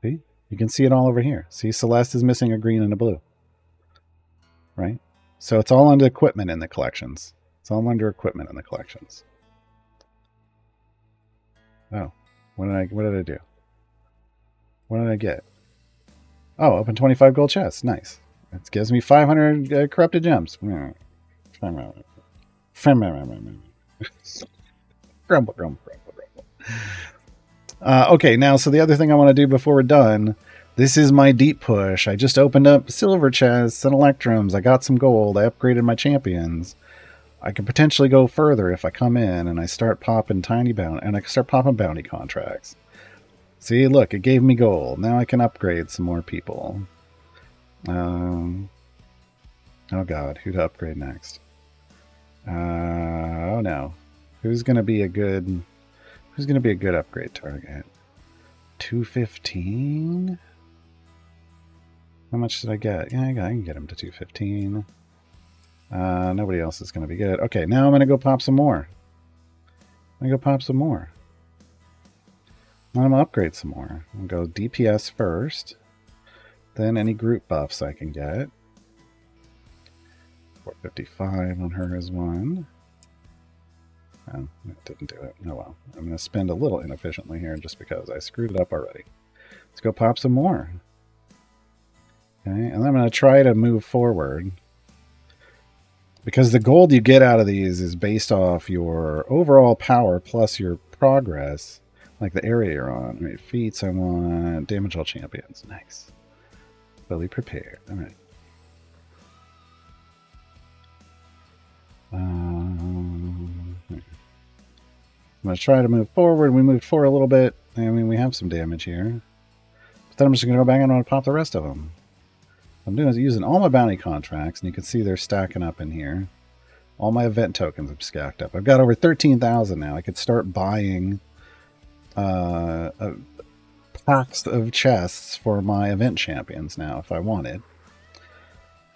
See? You can see it all over here. See, Celeste is missing a green and a blue. Right? So it's all under equipment in the collections. It's all under equipment in the collections. Oh. What did I do? What did I get? Oh, open 25 gold chests. Nice. It gives me 500 corrupted gems. Grumble. Okay, now, so the other thing I want to do before we're done, this is my deep push. I just opened up silver chests and Electrums. I got some gold. I upgraded my champions. I could potentially go further if I come in and I start popping and I can start popping bounty contracts. See, look, it gave me gold. Now I can upgrade some more people. Oh god, who to upgrade next? Oh no. Who's gonna be a good upgrade target? 215? How much did I get? Yeah, I can get him to 215. Nobody else is gonna be good. Okay, now I'm gonna go pop some more. I'm gonna upgrade some more. I'm gonna go DPS first. Then any group buffs I can get. 455 on her is one. Oh, that didn't do it. Oh well. I'm going to spend a little inefficiently here just because I screwed it up already. Let's go pop some more. Okay, and then I'm going to try to move forward. Because the gold you get out of these is based off your overall power plus your progress, like the area you're on. All right, feats I want. Damage all champions. Nice. Fully prepared. All right. I'm going to try to move forward. We moved forward a little bit. I mean, we have some damage here. But then I'm just going to go back and I'm going to pop the rest of them. What I'm doing is using all my bounty contracts, and you can see they're stacking up in here. All my event tokens have stacked up. I've got over 13,000 now. I could start buying packs of chests for my event champions now if I wanted.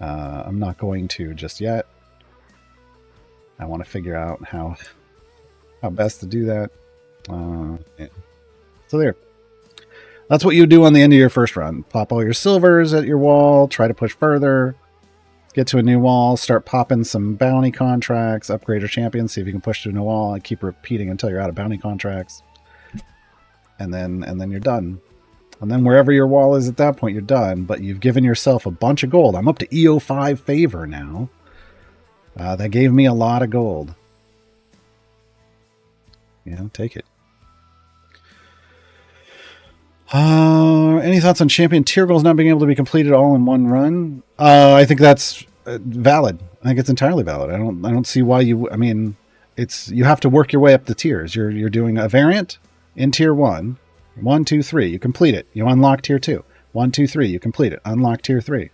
I'm not going to just yet. I want to figure out how best to do that. Yeah. So there. That's what you do on the end of your first run. Pop all your silvers at your wall, try to push further, get to a new wall, start popping some bounty contracts, upgrade your champions, see if you can push to a new wall, and keep repeating until you're out of bounty contracts. And then you're done. And then wherever your wall is at that point, you're done. But you've given yourself a bunch of gold. I'm up to EO5 favor now. That gave me a lot of gold. Yeah, take it. Any thoughts on champion tier goals not being able to be completed all in one run? I think that's valid. I think it's entirely valid. I don't see why you. I mean, you have to work your way up the tiers. You're doing a variant in tier 1, 1, 2, 3. You complete it. You unlock tier 2. 1, 2, 3. You complete it. Unlock tier 3.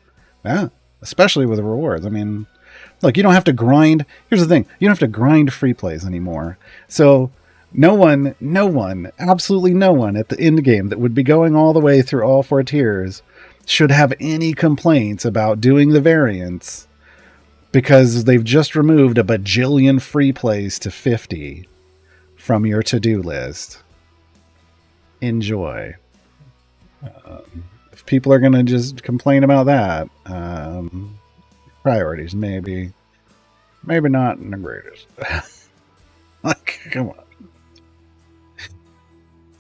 Yeah, especially with the rewards. I mean, look, you don't have to grind. Here's the thing: you don't have to grind free plays anymore. So. No one, absolutely no one at the end game that would be going all the way through all 4 tiers should have any complaints about doing the variants because they've just removed a bajillion free plays to 50 from your to-do list. Enjoy. If people are going to just complain about that, priorities maybe not in the greatest. Like, come on.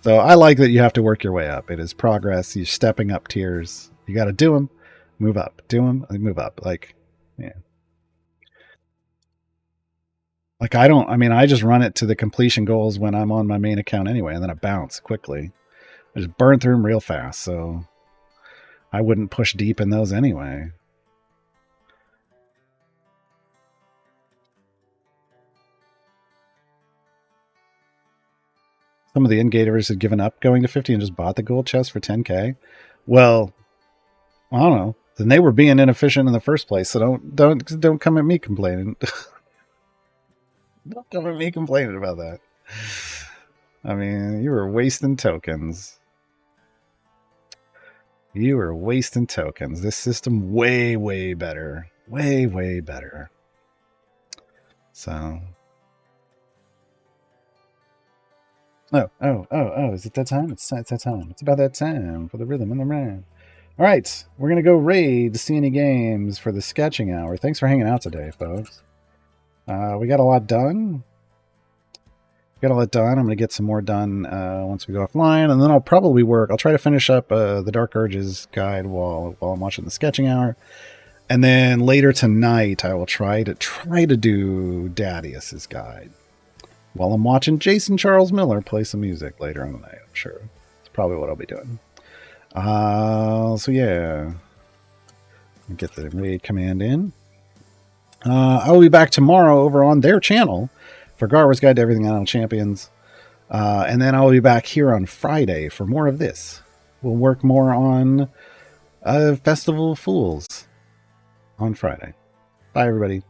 So I like that you have to work your way up. It is progress. You're stepping up tiers. You got to do them, move up. Do them, move up. Like, yeah. Like I just run it to the completion goals when I'm on my main account anyway, and then I bounce quickly. I just burn through them real fast, so I wouldn't push deep in those anyway. Some of the in-gators had given up going to 50 and just bought the gold chest for 10k. Well, I don't know. Then they were being inefficient in the first place. So don't come at me complaining. Don't come at me complaining about that. I mean, you were wasting tokens. You were wasting tokens. This system way, way better. Way, way better. So. Oh, is it that time? It's that time. It's about that time for the rhythm and the rhyme. All right, we're going to go raid to see any games for the sketching hour. Thanks for hanging out today, folks. We got a lot done. I'm going to get some more done once we go offline, and then I'll probably work. I'll try to finish up the Dark Urges guide while I'm watching the sketching hour. And then later tonight, I will try to do Dhadius's guide. While I'm watching Jason Charles Miller play some music later in the night, I'm sure. That's probably what I'll be doing. So yeah. Get the raid command in. I will be back tomorrow over on their channel for Garwar's Guide to Everything Animal Champions. And then I will be back here on Friday for more of this. We'll work more on Festival of Fools on Friday. Bye, everybody.